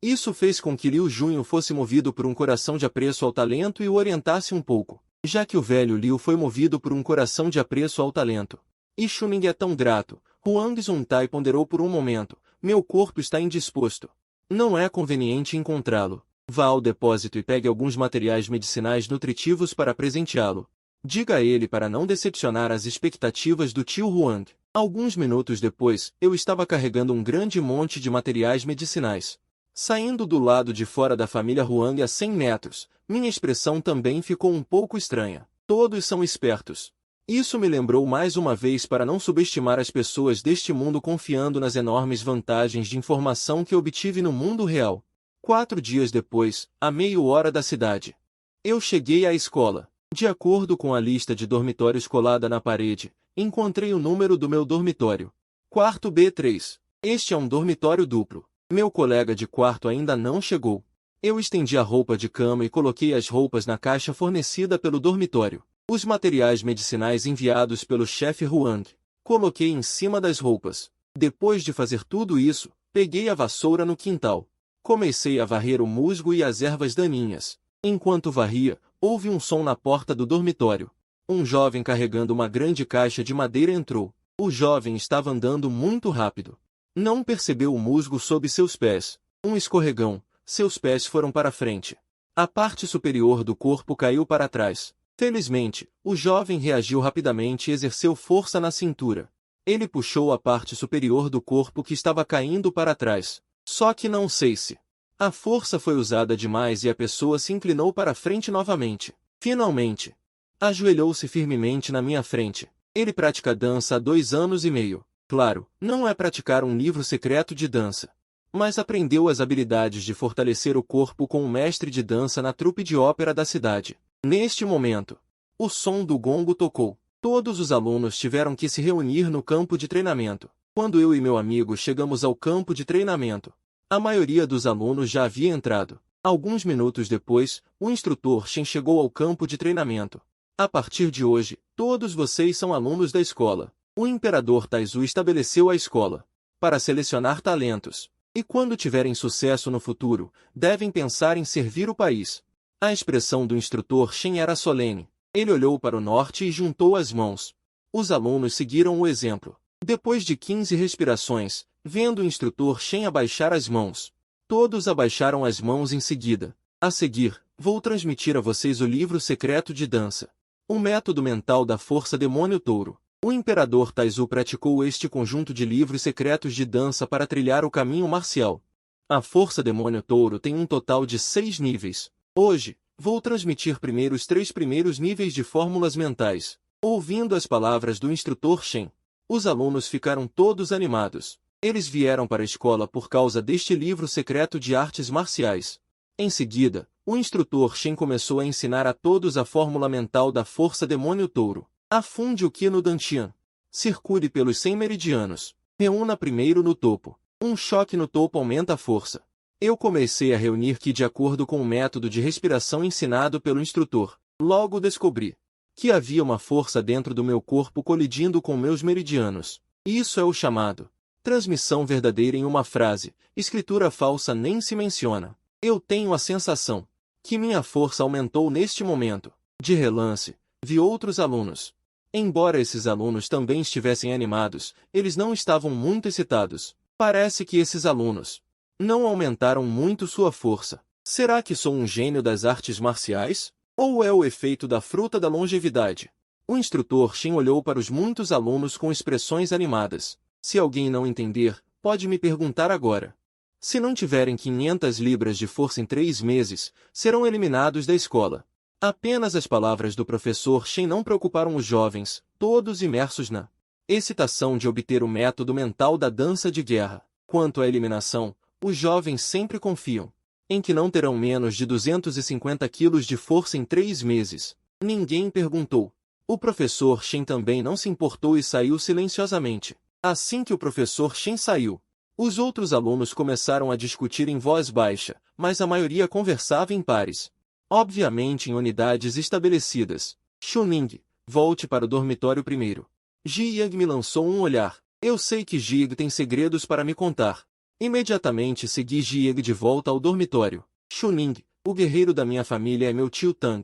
A: Isso fez com que Liu Junho fosse movido por um coração de apreço ao talento e o orientasse um pouco, já que o velho Liu foi movido por um coração de apreço ao talento. E Xu Ning é tão grato. Huang Zuntai ponderou por um momento. Meu corpo está indisposto. Não é conveniente encontrá-lo. Vá ao depósito e pegue alguns materiais medicinais nutritivos para presenteá-lo. Diga a ele para não decepcionar as expectativas do tio Huang. Alguns minutos depois, eu estava carregando um grande monte de materiais medicinais. Saindo do lado de fora da família Huang a 100 metros, minha expressão também ficou um pouco estranha. Todos são espertos. Isso me lembrou mais uma vez para não subestimar as pessoas deste mundo confiando nas enormes vantagens de informação que obtive no mundo real. 4 dias depois, à meia-hora da cidade, eu cheguei à escola. De acordo com a lista de dormitórios colada na parede, encontrei o número do meu dormitório. Quarto B3. Este é um dormitório duplo. Meu colega de quarto ainda não chegou. Eu estendi a roupa de cama e coloquei as roupas na caixa fornecida pelo dormitório. Os materiais medicinais enviados pelo chefe Huang, coloquei em cima das roupas. Depois de fazer tudo isso, peguei a vassoura no quintal. Comecei a varrer o musgo e as ervas daninhas. Enquanto varria, houve um som na porta do dormitório. Um jovem carregando uma grande caixa de madeira entrou. O jovem estava andando muito rápido. Não percebeu o musgo sob seus pés. Um escorregão, seus pés foram para frente. A parte superior do corpo caiu para trás. Felizmente, o jovem reagiu rapidamente e exerceu força na cintura. Ele puxou a parte superior do corpo que estava caindo para trás. Só que não sei se a força foi usada demais e a pessoa se inclinou para frente novamente. Finalmente, ajoelhou-se firmemente na minha frente. Ele pratica dança há 2 anos e meio. Claro, não é praticar um livro secreto de dança, mas aprendeu as habilidades de fortalecer o corpo com um mestre de dança na trupe de ópera da cidade. Neste momento, o som do gongo tocou. Todos os alunos tiveram que se reunir no campo de treinamento. Quando eu e meu amigo chegamos ao campo de treinamento, a maioria dos alunos já havia entrado. Alguns minutos depois, o instrutor Shen chegou ao campo de treinamento. A partir de hoje, todos vocês são alunos da escola. O imperador Taizu estabeleceu a escola para selecionar talentos. E quando tiverem sucesso no futuro, devem pensar em servir o país. A expressão do instrutor Shen era solene. Ele olhou para o norte e juntou as mãos. Os alunos seguiram o exemplo. Depois de 15 respirações, vendo o instrutor Shen abaixar as mãos, todos abaixaram as mãos em seguida. A seguir, vou transmitir a vocês o livro secreto de dança. O método mental da força demônio touro. O imperador Taizu praticou este conjunto de livros secretos de dança para trilhar o caminho marcial. A força demônio touro tem um total de 6 níveis. Hoje, vou transmitir primeiro os 3 primeiros níveis de fórmulas mentais. Ouvindo as palavras do instrutor Shen, os alunos ficaram todos animados. Eles vieram para a escola por causa deste livro secreto de artes marciais. Em seguida, o instrutor Shen começou a ensinar a todos a fórmula mental da força demônio touro. Afunde o Qi no Dantian. Circule pelos 100 meridianos. Reúna primeiro no topo. Um choque no topo aumenta a força. Eu comecei a reunir que de acordo com o método de respiração ensinado pelo instrutor. Logo descobri que havia uma força dentro do meu corpo colidindo com meus meridianos. Isso é o chamado transmissão verdadeira em uma frase. Escritura falsa nem se menciona. Eu tenho a sensação que minha força aumentou neste momento. De relance, vi outros alunos. Embora esses alunos também estivessem animados, eles não estavam muito excitados. Parece que esses alunos não aumentaram muito sua força. Será que sou um gênio das artes marciais? Ou é o efeito da fruta da longevidade? O instrutor Shen olhou para os muitos alunos com expressões animadas. Se alguém não entender, pode me perguntar agora. Se não tiverem 500 libras de força em 3 meses, serão eliminados da escola. Apenas as palavras do professor Shen não preocuparam os jovens, todos imersos na excitação de obter o método mental da dança de guerra. Quanto à eliminação, os jovens sempre confiam em que não terão menos de 250 quilos de força em 3 meses. Ninguém perguntou. O professor Shen também não se importou e saiu silenciosamente. Assim que o professor Shen saiu, os outros alunos começaram a discutir em voz baixa, mas a maioria conversava em pares. Obviamente em unidades estabelecidas. Chuning, volte para o dormitório primeiro. Ji Yang me lançou um olhar. Eu sei que Ji Yang tem segredos para me contar. Imediatamente segui Ji Yang de volta ao dormitório. Chuning, o guerreiro da minha família é meu tio Tang.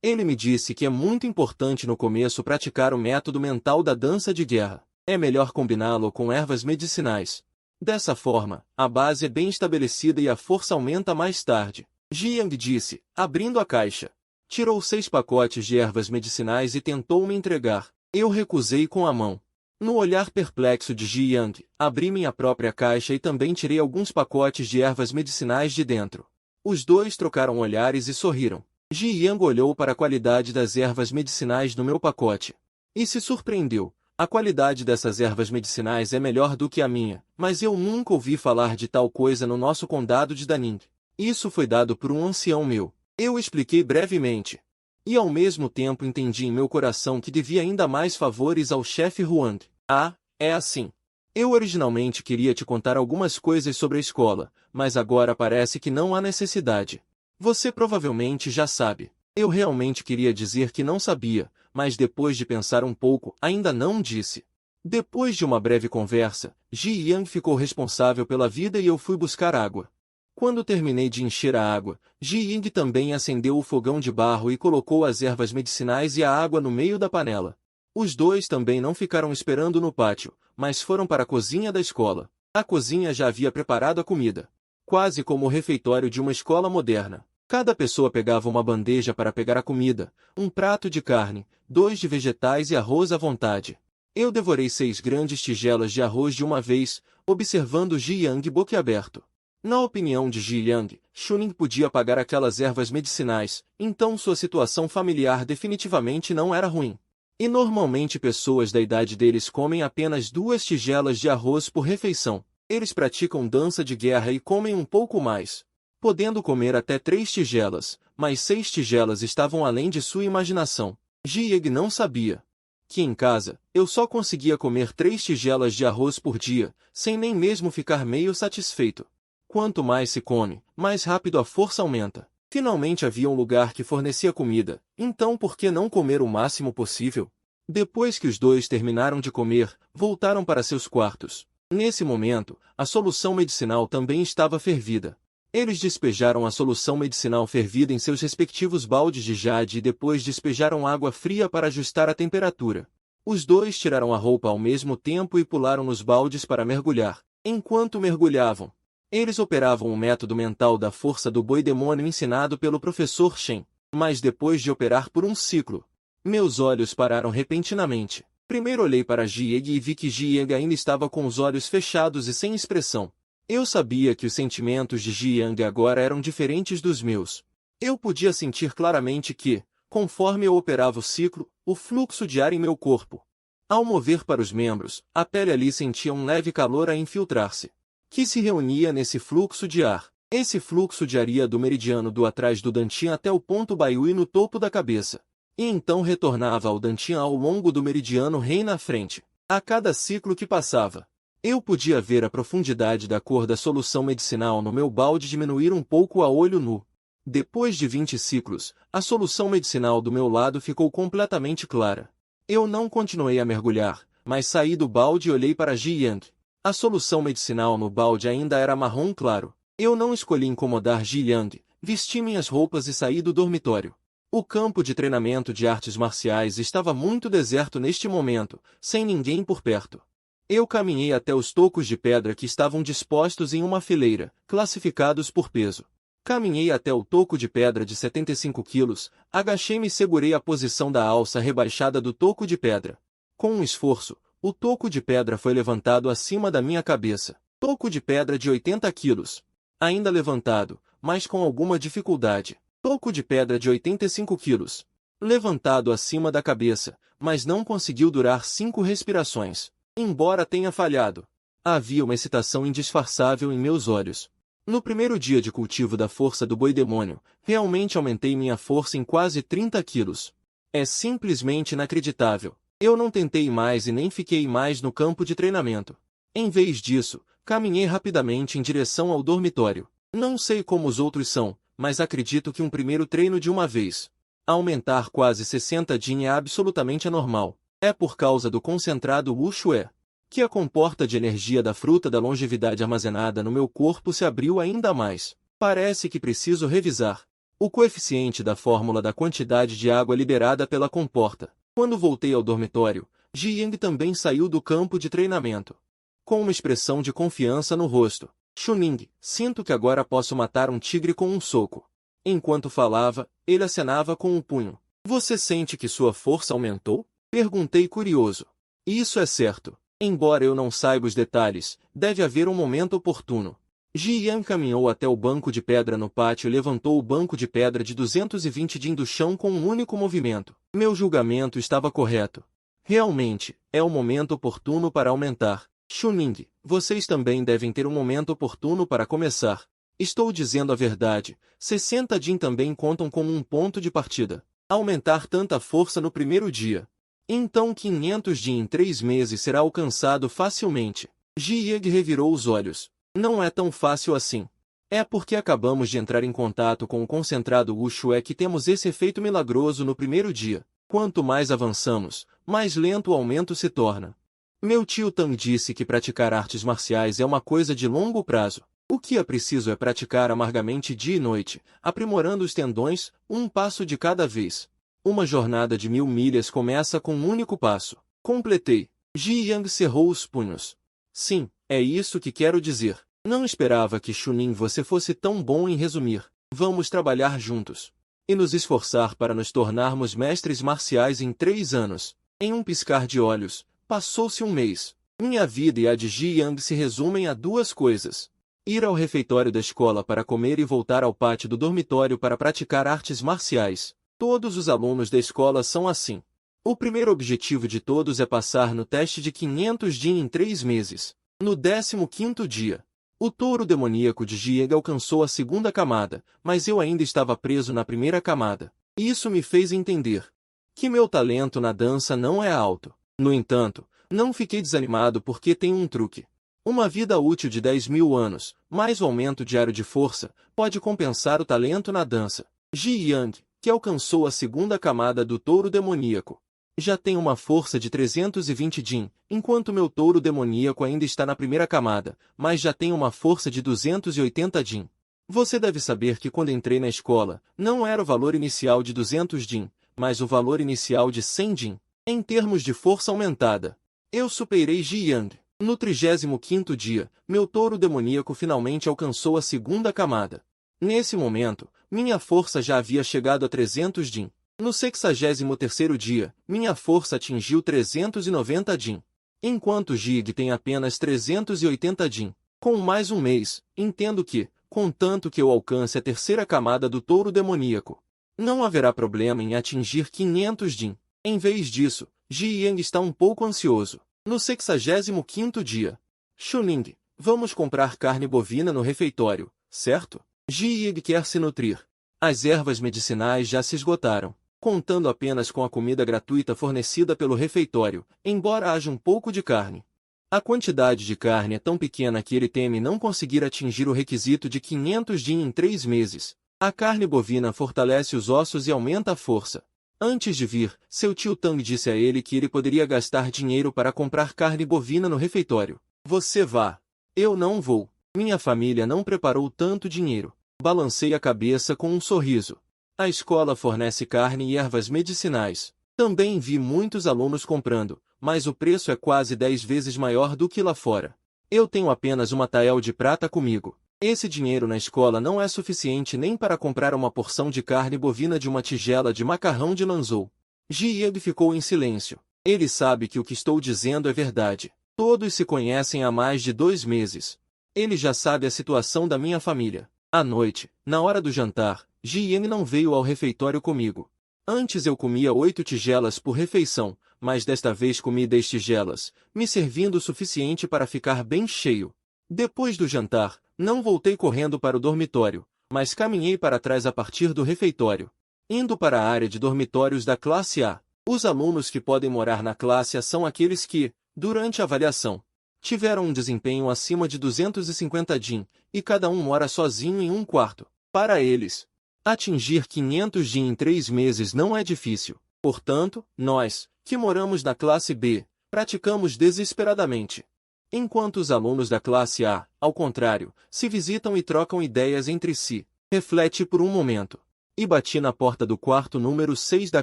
A: Ele me disse que é muito importante no começo praticar o método mental da dança de guerra. É melhor combiná-lo com ervas medicinais. Dessa forma, a base é bem estabelecida e a força aumenta mais tarde. Ji Yang disse, abrindo a caixa. Tirou 6 pacotes de ervas medicinais e tentou me entregar. Eu recusei com a mão. No olhar perplexo de Ji Yang, abri minha própria caixa e também tirei alguns pacotes de ervas medicinais de dentro. Os dois trocaram olhares e sorriram. Ji Yang olhou para a qualidade das ervas medicinais no meu pacote e se surpreendeu. A qualidade dessas ervas medicinais é melhor do que a minha, mas eu nunca ouvi falar de tal coisa no nosso condado de Daning. Isso foi dado por um ancião meu. Eu expliquei brevemente. E ao mesmo tempo entendi em meu coração que devia ainda mais favores ao chefe Huang. Ah, é assim. Eu originalmente queria te contar algumas coisas sobre a escola, mas agora parece que não há necessidade. Você provavelmente já sabe. Eu realmente queria dizer que não sabia, mas depois de pensar um pouco, ainda não disse. Depois de uma breve conversa, Ji Yang ficou responsável pela vida e eu fui buscar água. Quando terminei de encher a água, Ji Ying também acendeu o fogão de barro e colocou as ervas medicinais e a água no meio da panela. Os dois também não ficaram esperando no pátio, mas foram para a cozinha da escola. A cozinha já havia preparado a comida. Quase como o refeitório de uma escola moderna. Cada pessoa pegava uma bandeja para pegar a comida, um prato de carne, 2 de vegetais e arroz à vontade. Eu devorei 6 grandes tigelas de arroz de uma vez, observando Ji Yang boquiaberto. Na opinião de Ji Yang, Chuning podia pagar aquelas ervas medicinais, então sua situação familiar definitivamente não era ruim. E normalmente pessoas da idade deles comem apenas 2 tigelas de arroz por refeição. Eles praticam dança de guerra e comem um pouco mais, podendo comer até 3 tigelas, mas 6 tigelas estavam além de sua imaginação. Ji Yang não sabia que em casa, eu só conseguia comer 3 tigelas de arroz por dia, sem nem mesmo ficar meio satisfeito. Quanto mais se come, mais rápido a força aumenta. Finalmente havia um lugar que fornecia comida, então por que não comer o máximo possível? Depois que os dois terminaram de comer, voltaram para seus quartos. Nesse momento, a solução medicinal também estava fervida. Eles despejaram a solução medicinal fervida em seus respectivos baldes de jade e depois despejaram água fria para ajustar a temperatura. Os dois tiraram a roupa ao mesmo tempo e pularam nos baldes para mergulhar. Enquanto mergulhavam, eles operavam o método mental da força do boi-demônio ensinado pelo professor Shen. Mas depois de operar por um ciclo, meus olhos pararam repentinamente. Primeiro olhei para Ji Yang e vi que Ji Yang ainda estava com os olhos fechados e sem expressão. Eu sabia que os sentimentos de Ji Yang agora eram diferentes dos meus. Eu podia sentir claramente que, conforme eu operava o ciclo, o fluxo de ar em meu corpo, ao mover para os membros, a pele ali sentia um leve calor a infiltrar-se, que se reunia nesse fluxo de ar. Esse fluxo de ar ia do meridiano do atrás do dantian até o ponto Baihui no topo da cabeça, e então retornava ao dantian ao longo do meridiano rei na frente. A cada ciclo que passava, eu podia ver a profundidade da cor da solução medicinal no meu balde diminuir um pouco a olho nu. Depois de 20 ciclos, a solução medicinal do meu lado ficou completamente clara. Eu não continuei a mergulhar, mas saí do balde e olhei para Ji Yang. A solução medicinal no balde ainda era marrom claro. Eu não escolhi incomodar Ji Yang, vesti minhas roupas e saí do dormitório. O campo de treinamento de artes marciais estava muito deserto neste momento, sem ninguém por perto. Eu caminhei até os tocos de pedra que estavam dispostos em uma fileira, classificados por peso. Caminhei até o toco de pedra de 75 quilos, agachei-me e segurei a posição da alça rebaixada do toco de pedra. Com um esforço, o toco de pedra foi levantado acima da minha cabeça. Toco de pedra de 80 quilos. Ainda levantado, mas com alguma dificuldade. Toco de pedra de 85 quilos. Levantado acima da cabeça, mas não conseguiu durar 5 respirações. Embora tenha falhado. Havia uma excitação indisfarçável em meus olhos. No primeiro dia de cultivo da força do boi-demônio, realmente aumentei minha força em quase 30 quilos. É simplesmente inacreditável. Eu não tentei mais e nem fiquei mais no campo de treinamento. Em vez disso, caminhei rapidamente em direção ao dormitório. Não sei como os outros são, mas acredito que um primeiro treino de uma vez. Aumentar quase 60 Jin é absolutamente anormal. É por causa do concentrado Wu Shui, que a comporta de energia da fruta da longevidade armazenada no meu corpo se abriu ainda mais. Parece que preciso revisar o coeficiente da fórmula da quantidade de água liberada pela comporta. Quando voltei ao dormitório, Ji Yang também saiu do campo de treinamento. Com uma expressão de confiança no rosto. Chuning, sinto que agora posso matar um tigre com um soco. Enquanto falava, ele acenava com um punho. Você sente que sua força aumentou? Perguntei curioso. Isso é certo. Embora eu não saiba os detalhes, deve haver um momento oportuno. Ji Yan caminhou até o banco de pedra no pátio e levantou o banco de pedra de 220 Jin do chão com um único movimento. Meu julgamento estava correto. Realmente, é o momento oportuno para aumentar. Chuning, vocês também devem ter um momento oportuno para começar. Estou dizendo a verdade, 60 Jin também contam como um ponto de partida. Aumentar tanta força no primeiro dia. Então 500 Jin em 3 meses será alcançado facilmente. Ji Yang revirou os olhos. Não é tão fácil assim. É porque acabamos de entrar em contato com o concentrado Wu Shui que temos esse efeito milagroso no primeiro dia. Quanto mais avançamos, mais lento o aumento se torna. Meu tio Tang disse que praticar artes marciais é uma coisa de longo prazo. O que é preciso é praticar amargamente dia e noite, aprimorando os tendões, um passo de cada vez. Uma jornada de 1000 milhas começa com um único passo. Completei. Ji Yang cerrou os punhos. Sim, é isso que quero dizer. Não esperava que Chunin você fosse tão bom em resumir. Vamos trabalhar juntos. E nos esforçar para nos tornarmos mestres marciais em 3 anos. Em um piscar de olhos, passou-se um mês. Minha vida e a de Ji Yang se resumem a 2 coisas. Ir ao refeitório da escola para comer e voltar ao pátio do dormitório para praticar artes marciais. Todos os alunos da escola são assim. O primeiro objetivo de todos é passar no teste de 500 Jin em 3 meses. No 15º dia, o touro demoníaco de Jiega alcançou a 2ª camada, mas eu ainda estava preso na primeira camada. Isso me fez entender que meu talento na dança não é alto. No entanto, não fiquei desanimado porque tenho um truque. Uma vida útil de 10.000 anos, mais o aumento diário de força, pode compensar o talento na dança. Ji Yang, que alcançou a 2ª camada do touro demoníaco, já tem uma força de 320 Jin, enquanto meu touro demoníaco ainda está na primeira camada, mas já tem uma força de 280 Jin. Você deve saber que quando entrei na escola, não era o valor inicial de 200 Jin, mas o valor inicial de 100 Jin. Em termos de força aumentada, eu superei Ji Yang. No 35º dia, meu touro demoníaco finalmente alcançou a 2ª camada. Nesse momento, minha força já havia chegado a 300 Jin. No 63º dia, minha força atingiu 390 Jin. Enquanto Jig tem apenas 380 Jin. Com mais um mês, entendo que, contanto que eu alcance a 3ª camada do touro demoníaco, não haverá problema em atingir 500 Jin. Em vez disso, Ji Yang está um pouco ansioso. No 65º dia, Chuning, vamos comprar carne bovina no refeitório, certo? Ji Yang quer se nutrir. As ervas medicinais já se esgotaram. contando apenas com a comida gratuita fornecida pelo refeitório, embora haja um pouco de carne. A quantidade de carne é tão pequena que ele teme não conseguir atingir o requisito de 500 din em 3 meses. A carne bovina fortalece os ossos e aumenta a força. Antes de vir, seu tio Tang disse a ele que ele poderia gastar dinheiro para comprar carne bovina no refeitório. Você vá. Eu não vou. Minha família não preparou tanto dinheiro. Balancei a cabeça com um sorriso. A escola fornece carne e ervas medicinais. Também vi muitos alunos comprando, mas o preço é quase 10 vezes maior do que lá fora. Eu tenho apenas uma tael de prata comigo. Esse dinheiro na escola não é suficiente nem para comprar uma porção de carne bovina de uma tigela de macarrão de Lanzhou. Jieb ficou em silêncio. Ele sabe que o que estou dizendo é verdade. Todos se conhecem há mais de 2 meses. Ele já sabe a situação da minha família. À noite, na hora do jantar, Jieb não veio ao refeitório comigo. Antes eu comia 8 tigelas por refeição, mas desta vez comi 10 tigelas, me servindo o suficiente para ficar bem cheio. Depois do jantar, não voltei correndo para o dormitório, mas caminhei para trás a partir do refeitório. Indo para a área de dormitórios da classe A. Os alunos que podem morar na classe A são aqueles que, durante a avaliação, tiveram um desempenho acima de 250 din, e cada um mora sozinho em um quarto. Para eles, atingir 500 din em 3 meses não é difícil. Portanto, nós, que moramos na classe B, praticamos desesperadamente. Enquanto os alunos da classe A, ao contrário, se visitam e trocam ideias entre si. Reflete por um momento. E bati na porta do quarto número 6 da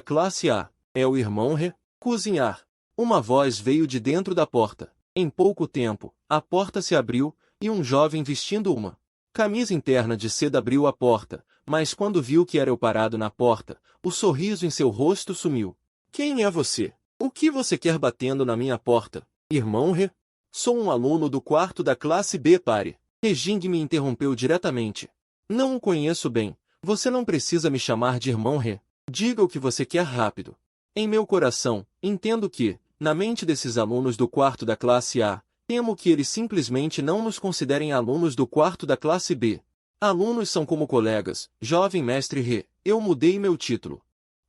A: classe A. É o irmão Re? Cozinhar. Uma voz veio de dentro da porta. Em pouco tempo, a porta se abriu, e um jovem vestindo uma camisa interna de seda abriu a porta, mas quando viu que era eu parado na porta, o sorriso em seu rosto sumiu. Quem é você? O que você quer batendo na minha porta, irmão Re? Sou um aluno do quarto da classe B, pare. Rejing me interrompeu diretamente. Não o conheço bem. Você não precisa me chamar de irmão Re. Diga o que você quer rápido. Em meu coração, entendo que, na mente desses alunos do quarto da classe A, temo que eles simplesmente não nos considerem alunos do quarto da classe B. Alunos são como colegas, jovem mestre Re. Eu mudei meu título.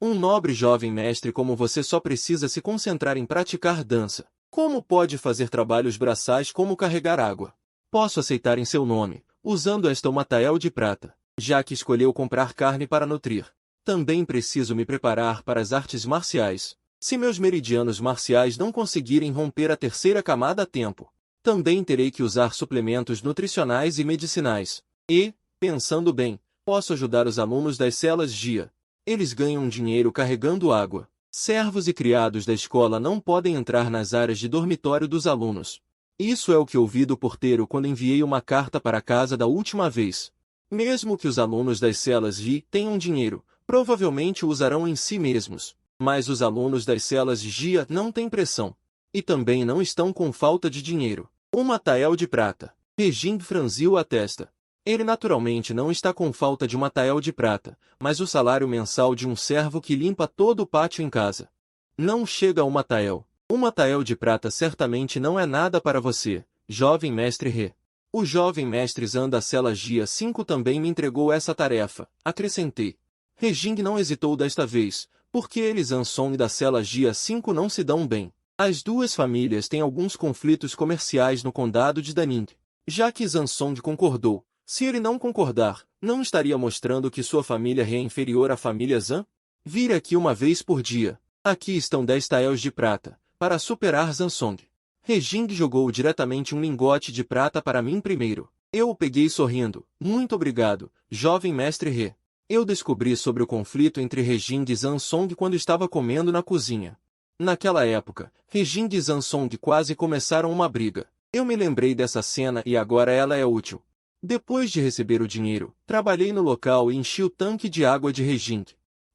A: Um nobre jovem mestre como você só precisa se concentrar em praticar dança. Como pode fazer trabalhos braçais como carregar água? Posso aceitar em seu nome, usando esta uma tael de prata, já que escolheu comprar carne para nutrir. Também preciso me preparar para as artes marciais. Se meus meridianos marciais não conseguirem romper a terceira camada a tempo, também terei que usar suplementos nutricionais e medicinais. E, pensando bem, posso ajudar os alunos das celas GIA. Eles ganham dinheiro carregando água. Servos e criados da escola não podem entrar nas áreas de dormitório dos alunos. Isso é o que ouvi do porteiro quando enviei uma carta para casa da última vez. Mesmo que os alunos das celas GI tenham dinheiro, provavelmente o usarão em si mesmos. Mas os alunos das celas GIA não têm pressão. E também não estão com falta de dinheiro. Uma tael de prata. Rejing franziu a testa. Ele naturalmente não está com falta de uma tael de prata, mas o salário mensal de um servo que limpa todo o pátio em casa não chega a uma tael. Uma tael de prata certamente não é nada para você, jovem mestre Re. O jovem mestre Zan da cela GIA 5 também me entregou essa tarefa, acrescentei. Rejing não hesitou desta vez, porque ele e Zan Song da cela GIA 5 não se dão bem. As duas famílias têm alguns conflitos comerciais no condado de Daning. Já que Zan Song concordou, se ele não concordar, não estaria mostrando que sua família é inferior à família Zan? Vire aqui uma vez por dia. Aqui estão 10 taels de prata, para superar Zan Song. Rejing jogou diretamente um lingote de prata para mim primeiro. Eu o peguei sorrindo. Muito obrigado, jovem mestre Re. Eu descobri sobre o conflito entre Rejing e Zan Song quando estava comendo na cozinha. Naquela época, Rejing e Zan Song quase começaram uma briga. Eu me lembrei dessa cena e agora ela é útil. Depois de receber o dinheiro, trabalhei no local e enchi o tanque de água de Rejing.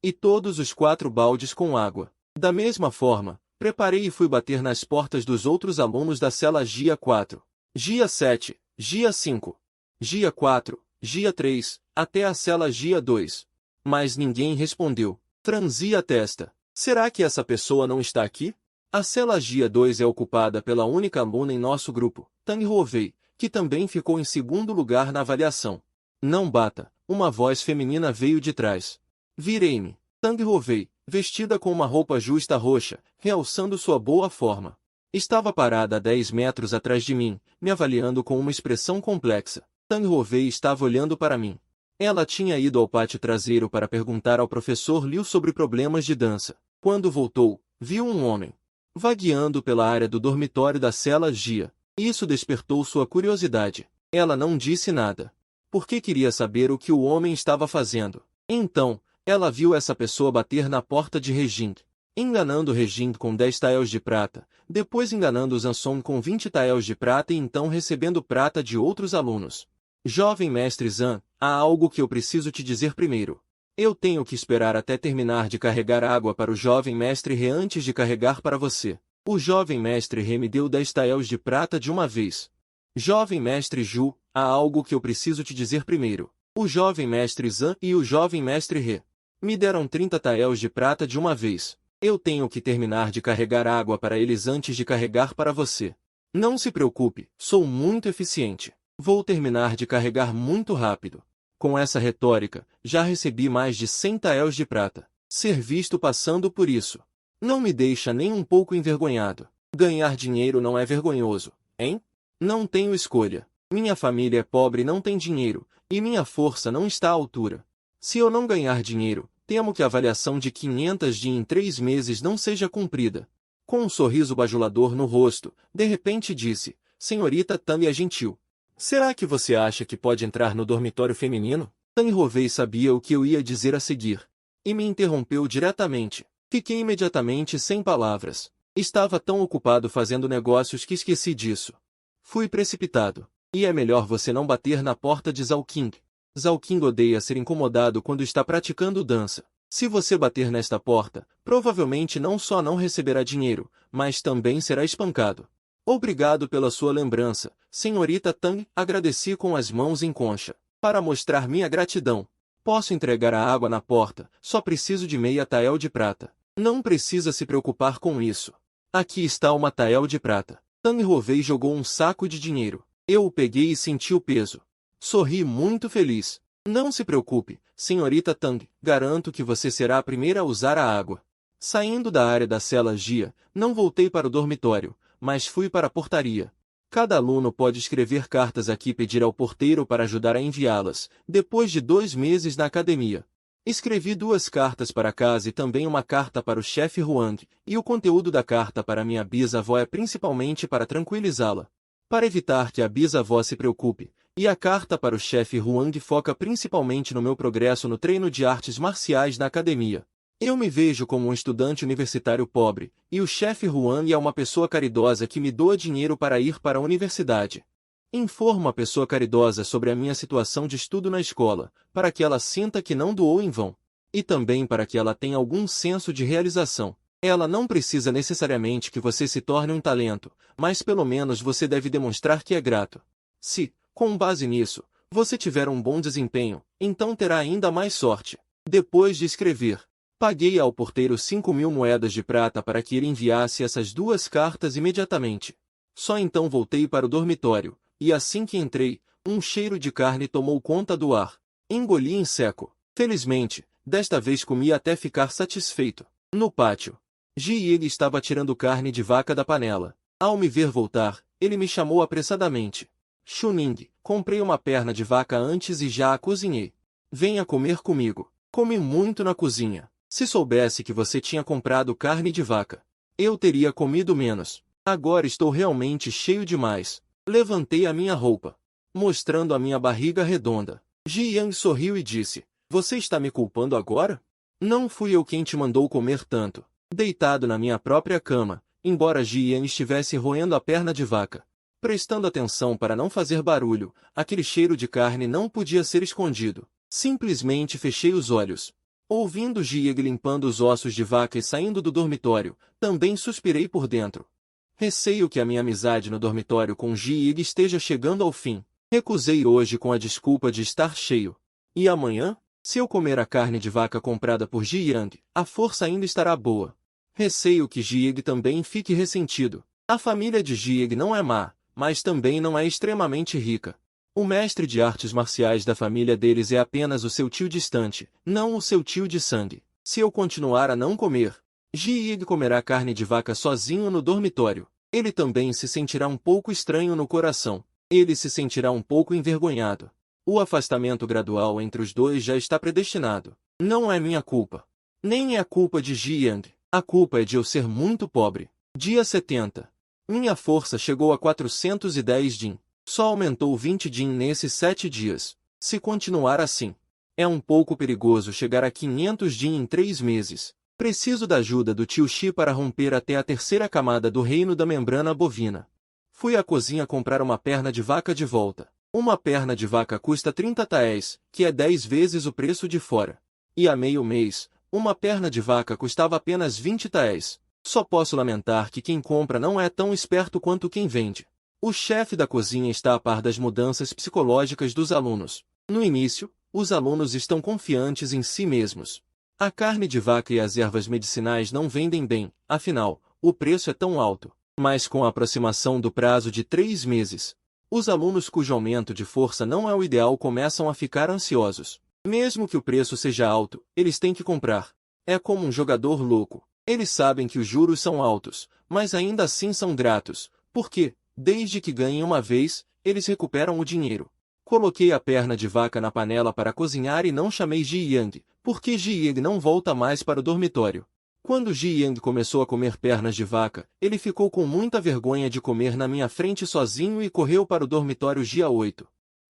A: E todos os 4 baldes com água. Da mesma forma, preparei e fui bater nas portas dos outros alunos da cela GIA 4, GIA 7, GIA 5, GIA 4, GIA 3, até a cela GIA 2. Mas ninguém respondeu. Franzi a testa. Será que essa pessoa não está aqui? A cela GIA 2 é ocupada pela única aluna em nosso grupo, Tang Rovei, que também ficou em segundo lugar na avaliação. Não bata, uma voz feminina veio de trás. Virei-me. Tang Rovei, vestida com uma roupa justa roxa, realçando sua boa forma. Estava parada a 10 metros atrás de mim, me avaliando com uma expressão complexa. Tang Rovei estava olhando para mim. Ela tinha ido ao pátio traseiro para perguntar ao professor Liu sobre problemas de dança. Quando voltou, viu um homem vagueando pela área do dormitório da cela Gia. Isso despertou sua curiosidade. Ela não disse nada, porque queria saber o que o homem estava fazendo. Então, ela viu essa pessoa bater na porta de Reging, enganando Reging com 10 taels de prata, depois enganando Zanson com 20 taels de prata e então recebendo prata de outros alunos. Jovem mestre Zan, há algo que eu preciso te dizer primeiro. Eu tenho que esperar até terminar de carregar água para o jovem mestre He antes de carregar para você. O jovem mestre He me deu 10 taels de prata de uma vez. Jovem mestre Ju, há algo que eu preciso te dizer primeiro. O jovem mestre Zan e o jovem mestre He me deram 30 taels de prata de uma vez. Eu tenho que terminar de carregar água para eles antes de carregar para você. Não se preocupe, sou muito eficiente. Vou terminar de carregar muito rápido. Com essa retórica, já recebi mais de 100 taels de prata. Ser visto passando por isso não me deixa nem um pouco envergonhado. Ganhar dinheiro não é vergonhoso, hein? Não tenho escolha. Minha família é pobre e não tem dinheiro, e minha força não está à altura. Se eu não ganhar dinheiro, temo que a avaliação de 500 de em 3 meses não seja cumprida. Com um sorriso bajulador no rosto, de repente disse, Senhorita Tang é gentil. Será que você acha que pode entrar no dormitório feminino? Tang Rovei sabia o que eu ia dizer a seguir. E me interrompeu diretamente. Fiquei imediatamente sem palavras. Estava tão ocupado fazendo negócios que esqueci disso. Fui precipitado. E é melhor você não bater na porta de Zhao Qing. Zhao Qing odeia ser incomodado quando está praticando dança. Se você bater nesta porta, provavelmente não só não receberá dinheiro, mas também será espancado. Obrigado pela sua lembrança, senhorita Tang, agradeci com as mãos em concha. Para mostrar minha gratidão, posso entregar a água na porta, só preciso de meia tael de prata. Não precisa se preocupar com isso. Aqui está uma tael de prata. Tang Rovei jogou um saco de dinheiro. Eu o peguei e senti o peso. Sorri muito feliz. Não se preocupe, senhorita Tang, garanto que você será a primeira a usar a água. Saindo da área da cela Gia, não voltei para o dormitório, mas fui para a portaria. Cada aluno pode escrever cartas aqui e pedir ao porteiro para ajudar a enviá-las, depois de 2 meses na academia. Escrevi 2 cartas para casa e também uma carta para o chefe Huang, e o conteúdo da carta para minha bisavó é principalmente para tranquilizá-la. Para evitar que a bisavó se preocupe, e a carta para o chefe Huang foca principalmente no meu progresso no treino de artes marciais na academia. Eu me vejo como um estudante universitário pobre, e o chefe Huang é uma pessoa caridosa que me doa dinheiro para ir para a universidade. Informo a pessoa caridosa sobre a minha situação de estudo na escola, para que ela sinta que não doou em vão. E também para que ela tenha algum senso de realização. Ela não precisa necessariamente que você se torne um talento, mas pelo menos você deve demonstrar que é grato. Se, com base nisso, você tiver um bom desempenho, então terá ainda mais sorte. Depois de escrever, paguei ao porteiro 5.000 moedas de prata para que ele enviasse essas 2 cartas imediatamente. Só então voltei para o dormitório, e assim que entrei, um cheiro de carne tomou conta do ar. Engoli em seco. Felizmente, desta vez comi até ficar satisfeito. No pátio, Ji Yig estava tirando carne de vaca da panela. Ao me ver voltar, ele me chamou apressadamente. Chuning, comprei uma perna de vaca antes e já a cozinhei. Venha comer comigo. Comi muito na cozinha. Se soubesse que você tinha comprado carne de vaca, eu teria comido menos. Agora estou realmente cheio demais. Levantei a minha roupa, mostrando a minha barriga redonda. Ji Yang sorriu e disse, você está me culpando agora? Não fui eu quem te mandou comer tanto. Deitado na minha própria cama, embora Ji Yang estivesse roendo a perna de vaca, prestando atenção para não fazer barulho, aquele cheiro de carne não podia ser escondido. Simplesmente fechei os olhos. Ouvindo Ji Yang limpando os ossos de vaca e saindo do dormitório, também suspirei por dentro. Receio que a minha amizade no dormitório com Ji Yig esteja chegando ao fim. Recusei hoje com a desculpa de estar cheio. E amanhã? Se eu comer a carne de vaca comprada por Ji Yang, a força ainda estará boa. Receio que Ji Yig também fique ressentido. A família de Ji Yig não é má, mas também não é extremamente rica. O mestre de artes marciais da família deles é apenas o seu tio distante, não o seu tio de sangue. Se eu continuar a não comer, Ji-Yig comerá carne de vaca sozinho no dormitório. Ele também se sentirá um pouco estranho no coração. Ele se sentirá um pouco envergonhado. O afastamento gradual entre os dois já está predestinado. Não é minha culpa. Nem é a culpa de Ji-Yang. A culpa é de eu ser muito pobre. Dia 70. Minha força chegou a 410 din. Só aumentou 20 din nesses 7 dias. Se continuar assim, é um pouco perigoso chegar a 500 din em 3 meses. Preciso da ajuda do tio Xi para romper até a terceira camada do reino da membrana bovina. Fui à cozinha comprar uma perna de vaca de volta. Uma perna de vaca custa 30 taéis, que é 10 vezes o preço de fora. E há meio mês, uma perna de vaca custava apenas 20 taéis. Só posso lamentar que quem compra não é tão esperto quanto quem vende. O chefe da cozinha está a par das mudanças psicológicas dos alunos. No início, os alunos estão confiantes em si mesmos. A carne de vaca e as ervas medicinais não vendem bem, afinal, o preço é tão alto. Mas com a aproximação do prazo de 3 meses, os alunos cujo aumento de força não é o ideal começam a ficar ansiosos. Mesmo que o preço seja alto, eles têm que comprar. É como um jogador louco. Eles sabem que os juros são altos, mas ainda assim são gratos, porque, desde que ganhem uma vez, eles recuperam o dinheiro. Coloquei a perna de vaca na panela para cozinhar e não chamei Ji-Yang, porque Ji-Yang não volta mais para o dormitório. Quando Ji-Yang começou a comer pernas de vaca, ele ficou com muita vergonha de comer na minha frente sozinho e correu para o dormitório dia 8.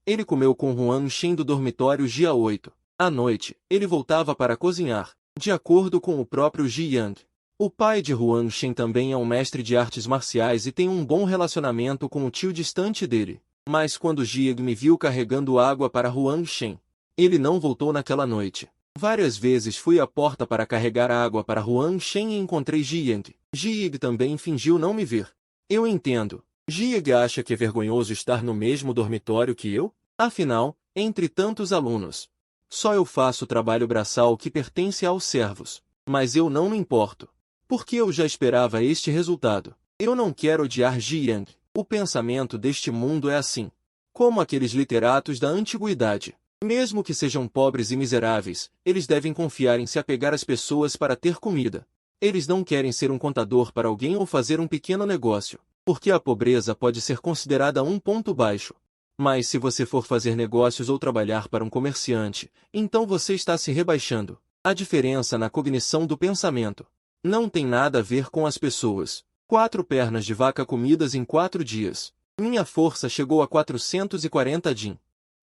A: Ele comeu com Huang Shen do dormitório dia 8. À noite, ele voltava para cozinhar, de acordo com o próprio Ji-Yang. O pai de Huang Shen também é um mestre de artes marciais e tem um bom relacionamento com o tio distante dele. Mas quando Ji-Yang me viu carregando água para Huang Shen, ele não voltou naquela noite. Várias vezes fui à porta para carregar água para Huang Shen e encontrei Ji-Yang. Ji-Yang também fingiu não me ver. Eu entendo. Ji-Yang acha que é vergonhoso estar no mesmo dormitório que eu? Afinal, entre tantos alunos, só eu faço o trabalho braçal que pertence aos servos. Mas eu não me importo. Porque eu já esperava este resultado. Eu não quero odiar Ji-Yang. O pensamento deste mundo é assim. Como aqueles literatos da antiguidade. Mesmo que sejam pobres e miseráveis, eles devem confiar em se apegar às pessoas para ter comida. Eles não querem ser um contador para alguém ou fazer um pequeno negócio, porque a pobreza pode ser considerada um ponto baixo. Mas se você for fazer negócios ou trabalhar para um comerciante, então você está se rebaixando. A diferença na cognição do pensamento não tem nada a ver com as pessoas. 4 pernas de vaca comidas em 4 dias. Minha força chegou a 440 din.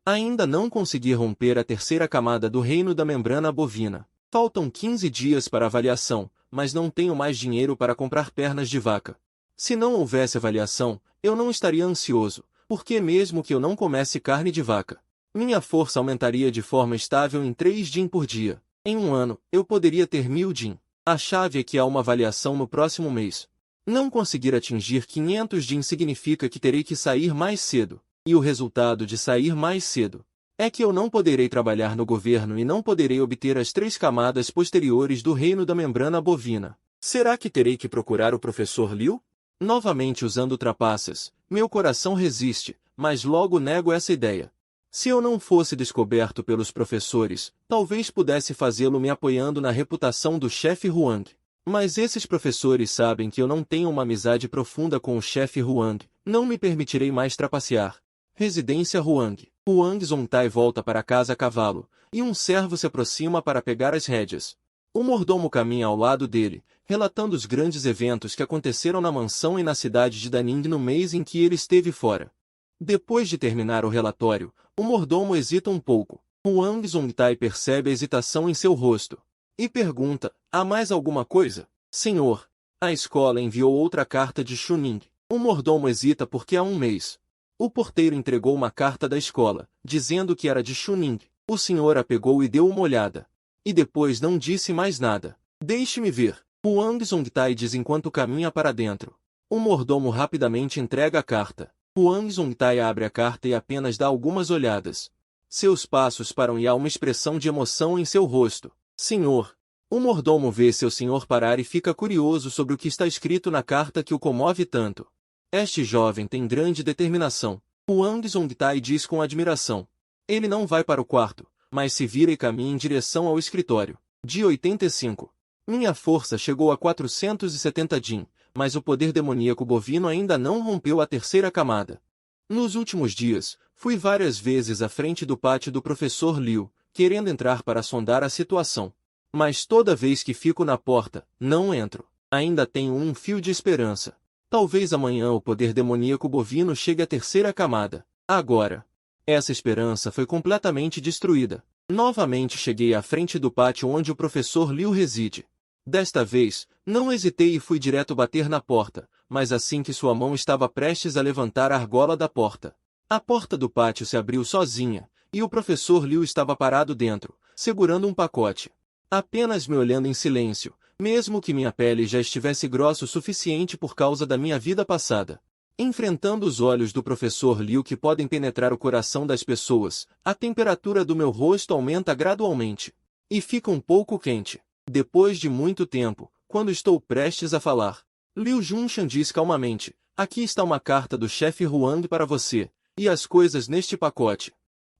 A: Ainda não consegui romper a terceira camada do reino da membrana bovina. Faltam 15 dias para avaliação, mas não tenho mais dinheiro para comprar pernas de vaca. Se não houvesse avaliação, eu não estaria ansioso, porque mesmo que eu não comesse carne de vaca, minha força aumentaria de forma estável em 3 din por dia. Em um ano, eu poderia ter 1000 din. A chave é que há uma avaliação no próximo mês. Não conseguir atingir 500 din significa que terei que sair mais cedo. E o resultado de sair mais cedo é que eu não poderei trabalhar no governo e não poderei obter as 3 camadas posteriores do reino da membrana bovina. Será que terei que procurar o professor Liu? Novamente usando trapaças, meu coração resiste, mas logo nego essa ideia. Se eu não fosse descoberto pelos professores, talvez pudesse fazê-lo me apoiando na reputação do chefe Huang. Mas esses professores sabem que eu não tenho uma amizade profunda com o chefe Huang. Não me permitirei mais trapacear. Residência Huang. Huang Zongtai volta para casa a cavalo, e um servo se aproxima para pegar as rédeas. O mordomo caminha ao lado dele, relatando os grandes eventos que aconteceram na mansão e na cidade de Daning no mês em que ele esteve fora. Depois de terminar o relatório, o mordomo hesita um pouco. Huang Zongtai percebe a hesitação em seu rosto e pergunta: há mais alguma coisa? Senhor, a escola enviou outra carta de Shuning. O mordomo hesita porque há um mês o porteiro entregou uma carta da escola, dizendo que era de Shuning. O senhor a pegou e deu uma olhada. E depois não disse mais nada. Deixe-me ver. Huang Zongtai diz enquanto caminha para dentro. O mordomo rapidamente entrega a carta. Huang Zongtai abre a carta e apenas dá algumas olhadas. Seus passos param e há uma expressão de emoção em seu rosto. Senhor. O mordomo vê seu senhor parar e fica curioso sobre o que está escrito na carta que o comove tanto. Este jovem tem grande determinação. Huang Zongtai diz com admiração. Ele não vai para o quarto, mas se vira e caminha em direção ao escritório. Dia 85. Minha força chegou a 470 Jin, mas o poder demoníaco bovino ainda não rompeu a terceira camada. Nos últimos dias, fui várias vezes à frente do pátio do professor Liu, querendo entrar para sondar a situação. Mas toda vez que fico na porta, não entro. Ainda tenho um fio de esperança. Talvez amanhã o poder demoníaco bovino chegue à terceira camada. Agora, essa esperança foi completamente destruída. Novamente cheguei à frente do pátio onde o professor Liu reside. Desta vez, não hesitei e fui direto bater na porta, mas assim que sua mão estava prestes a levantar a argola da porta, a porta do pátio se abriu sozinha, e o professor Liu estava parado dentro, segurando um pacote. Apenas me olhando em silêncio, mesmo que minha pele já estivesse grossa o suficiente por causa da minha vida passada. Enfrentando os olhos do professor Liu que podem penetrar o coração das pessoas, a temperatura do meu rosto aumenta gradualmente. E fica um pouco quente. Depois de muito tempo, quando estou prestes a falar, Liu Junshan diz calmamente, aqui está uma carta do chefe Huang para você, e as coisas neste pacote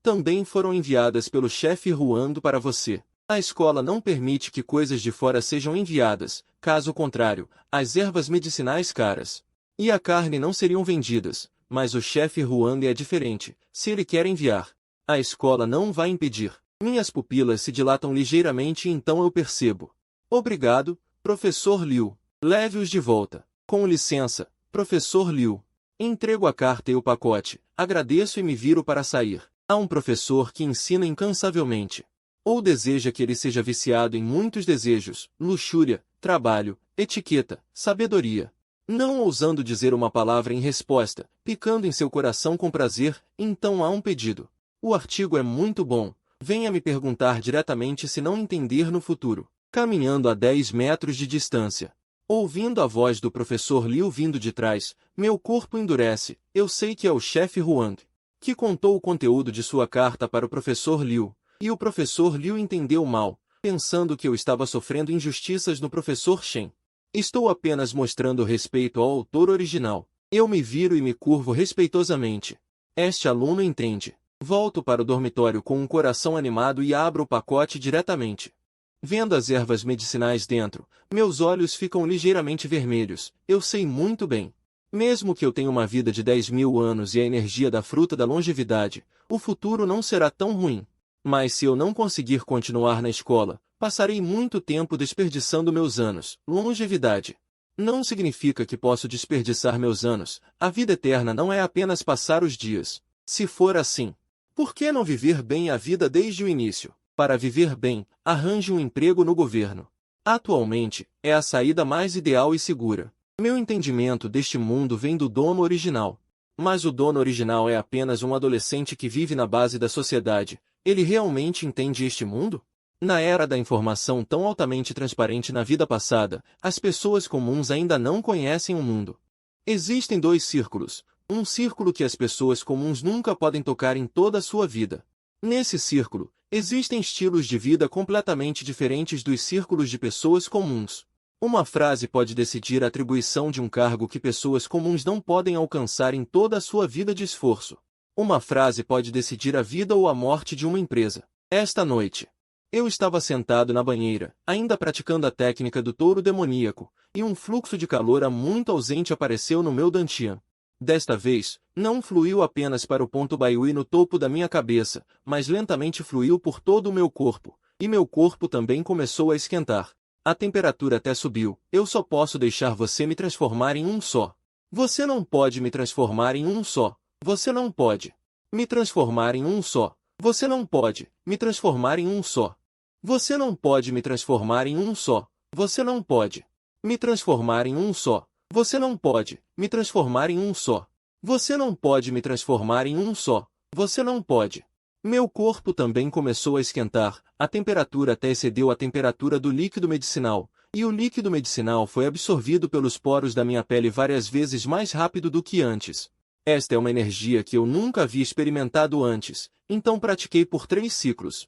A: também foram enviadas pelo chefe Huang para você. A escola não permite que coisas de fora sejam enviadas, caso contrário, as ervas medicinais caras e a carne não seriam vendidas, mas o chefe Huang é diferente, se ele quer enviar, a escola não vai impedir. Minhas pupilas se dilatam ligeiramente e então eu percebo. Obrigado, professor Liu. Leve-os de volta. Com licença, professor Liu. Entrego a carta e o pacote, agradeço e me viro para sair. Há um professor que ensina incansavelmente. Ou deseja que ele seja viciado em muitos desejos, luxúria, trabalho, etiqueta, sabedoria. Não ousando dizer uma palavra em resposta, picando em seu coração com prazer, então há um pedido. O artigo é muito bom. Venha me perguntar diretamente se não entender no futuro. Caminhando a 10 metros de distância. Ouvindo a voz do professor Liu vindo de trás, meu corpo endurece. Eu sei que é o chefe Huang, que contou o conteúdo de sua carta para o professor Liu. E o professor Liu entendeu mal, pensando que eu estava sofrendo injustiças no professor Shen. Estou apenas mostrando respeito ao autor original. Eu me viro e me curvo respeitosamente. Este aluno entende. Volto para o dormitório com um coração animado e abro o pacote diretamente. Vendo as ervas medicinais dentro, meus olhos ficam ligeiramente vermelhos. Eu sei muito bem. Mesmo que eu tenha uma vida de 10.000 anos e a energia da fruta da longevidade, o futuro não será tão ruim. Mas se eu não conseguir continuar na escola, passarei muito tempo desperdiçando meus anos. Longevidade não significa que posso desperdiçar meus anos. A vida eterna não é apenas passar os dias. Se for assim, por que não viver bem a vida desde o início? Para viver bem, arranje um emprego no governo. Atualmente, é a saída mais ideal e segura. Meu entendimento deste mundo vem do dono original. Mas o dono original é apenas um adolescente que vive na base da sociedade. Ele realmente entende este mundo? Na era da informação tão altamente transparente na vida passada, as pessoas comuns ainda não conhecem o mundo. Existem dois círculos. Um círculo que as pessoas comuns nunca podem tocar em toda a sua vida. Nesse círculo, existem estilos de vida completamente diferentes dos círculos de pessoas comuns. Uma frase pode decidir a atribuição de um cargo que pessoas comuns não podem alcançar em toda a sua vida de esforço. Uma frase pode decidir a vida ou a morte de uma empresa. Esta noite, eu estava sentado na banheira, ainda praticando a técnica do touro demoníaco, e um fluxo de calor muito ausente apareceu no meu dantian. Desta vez, não fluiu apenas para o ponto Baihui no topo da minha cabeça, mas lentamente fluiu por todo o meu corpo, e meu corpo também começou a esquentar. A temperatura até subiu. Eu só posso deixar você me transformar em um só. Você não pode me transformar em um só. Você não pode me transformar em um só. Você não pode me transformar em um só. Você não pode me transformar em um só. Você não pode me transformar em um só. Você não pode me transformar em um só. Você não pode me transformar em um só. Você não pode. Meu corpo também começou a esquentar, a temperatura até excedeu a temperatura do líquido medicinal, e o líquido medicinal foi absorvido pelos poros da minha pele várias vezes mais rápido do que antes. Esta é uma energia que eu nunca havia experimentado antes, então pratiquei por 3 ciclos.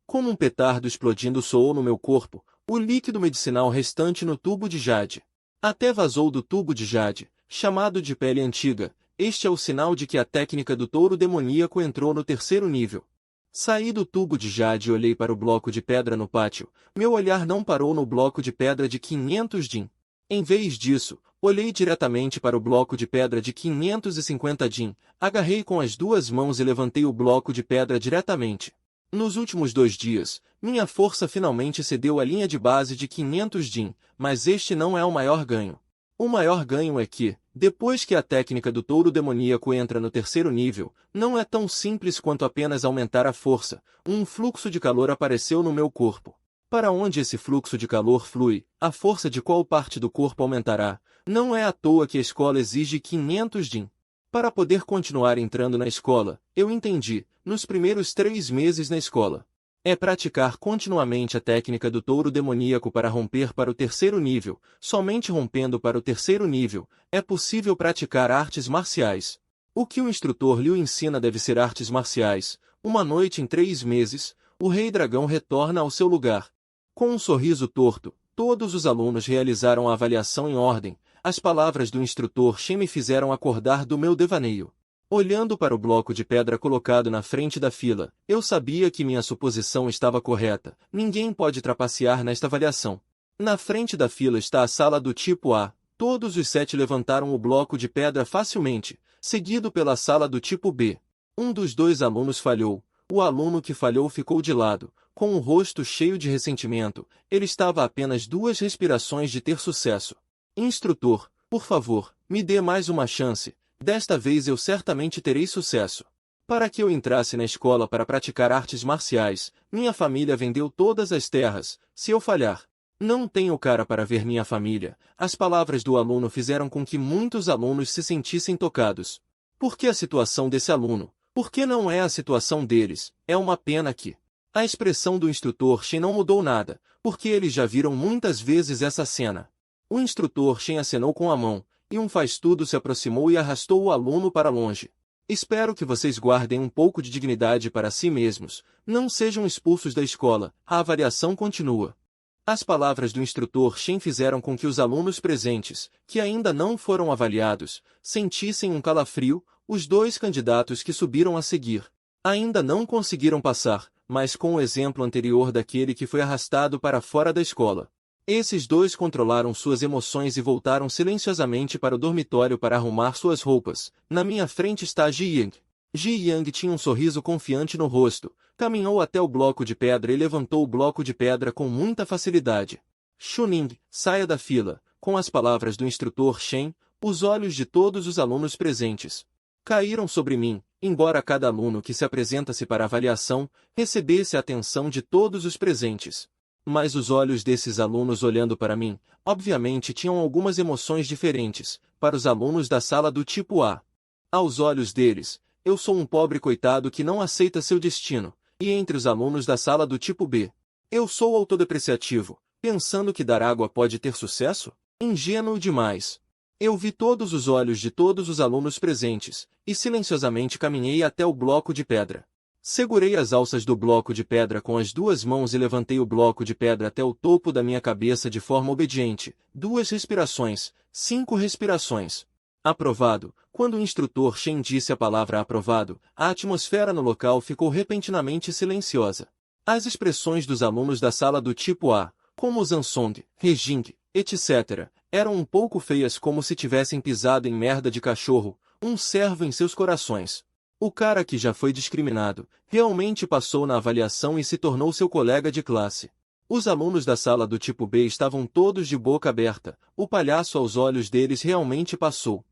A: Como um petardo explodindo soou no meu corpo, o líquido medicinal restante no tubo de jade. Até vazou do tubo de jade, chamado de pele antiga. Este é o sinal de que a técnica do touro demoníaco entrou no 3º nível. Saí do tubo de jade e olhei para o bloco de pedra no pátio. Meu olhar não parou no bloco de pedra de 500 din. Em vez disso, olhei diretamente para o bloco de pedra de 550 din, agarrei com as duas mãos e levantei o bloco de pedra diretamente. Nos últimos 2 dias, minha força finalmente cedeu à linha de base de 500 din, mas este não é o maior ganho. O maior ganho é que, depois que a técnica do touro demoníaco entra no 3º nível, não é tão simples quanto apenas aumentar a força. Um fluxo de calor apareceu no meu corpo. Para onde esse fluxo de calor flui, a força de qual parte do corpo aumentará. Não é à toa que a escola exige 500 din. Para poder continuar entrando na escola, eu entendi, nos primeiros 3 meses na escola. É praticar continuamente a técnica do touro demoníaco para romper para o 3º nível. Somente rompendo para o 3º nível, é possível praticar artes marciais. O que o instrutor lhe ensina deve ser artes marciais. Uma noite em 3 meses, o Rei Dragão retorna ao seu lugar. Com um sorriso torto, todos os alunos realizaram a avaliação em ordem. As palavras do instrutor Shen me fizeram acordar do meu devaneio. Olhando para o bloco de pedra colocado na frente da fila, eu sabia que minha suposição estava correta. Ninguém pode trapacear nesta avaliação. Na frente da fila está a sala do tipo A. Todos os 7 levantaram o bloco de pedra facilmente, seguido pela sala do tipo B. Um dos 2 alunos falhou. O aluno que falhou ficou de lado, com o rosto cheio de ressentimento. Ele estava a apenas 2 respirações de ter sucesso. Instrutor, por favor, me dê mais uma chance. Desta vez eu certamente terei sucesso. Para que eu entrasse na escola para praticar artes marciais, minha família vendeu todas as terras. Se eu falhar, não tenho cara para ver minha família. As palavras do aluno fizeram com que muitos alunos se sentissem tocados. Por que a situação desse aluno? Por que não é a situação deles? É uma pena que a expressão do instrutor Shen não mudou nada, porque eles já viram muitas vezes essa cena. O instrutor Shen acenou com a mão, e um faz-tudo se aproximou e arrastou o aluno para longe. Espero que vocês guardem um pouco de dignidade para si mesmos, não sejam expulsos da escola, a avaliação continua. As palavras do instrutor Shen fizeram com que os alunos presentes, que ainda não foram avaliados, sentissem um calafrio. Os 2 candidatos que subiram a seguir ainda não conseguiram passar, mas com o exemplo anterior daquele que foi arrastado para fora da escola. Esses 2 controlaram suas emoções e voltaram silenciosamente para o dormitório para arrumar suas roupas. Na minha frente está Ji Yang. Ji Yang tinha um sorriso confiante no rosto, caminhou até o bloco de pedra e levantou o bloco de pedra com muita facilidade. Shuning, saia da fila. Com as palavras do instrutor Shen, os olhos de todos os alunos presentes caíram sobre mim, embora cada aluno que se apresenta-se para avaliação recebesse a atenção de todos os presentes. Mas os olhos desses alunos olhando para mim, obviamente tinham algumas emoções diferentes. Para os alunos da sala do tipo A, aos olhos deles, eu sou um pobre coitado que não aceita seu destino, e entre os alunos da sala do tipo B, eu sou autodepreciativo, pensando que dar água pode ter sucesso? Ingênuo demais. Eu vi todos os olhos de todos os alunos presentes, e silenciosamente caminhei até o bloco de pedra. Segurei as alças do bloco de pedra com as 2 mãos e levantei o bloco de pedra até o topo da minha cabeça de forma obediente. 2 respirações, 5 respirações. Aprovado. Quando o instrutor Shen disse a palavra aprovado, a atmosfera no local ficou repentinamente silenciosa. As expressões dos alunos da sala do tipo A, como Zansong, Rejing, etc., eram um pouco feias, como se tivessem pisado em merda de cachorro, um servo em seus corações. O cara que já foi discriminado, realmente passou na avaliação e se tornou seu colega de classe. Os alunos da sala do tipo B estavam todos de boca aberta, o palhaço aos olhos deles realmente passou.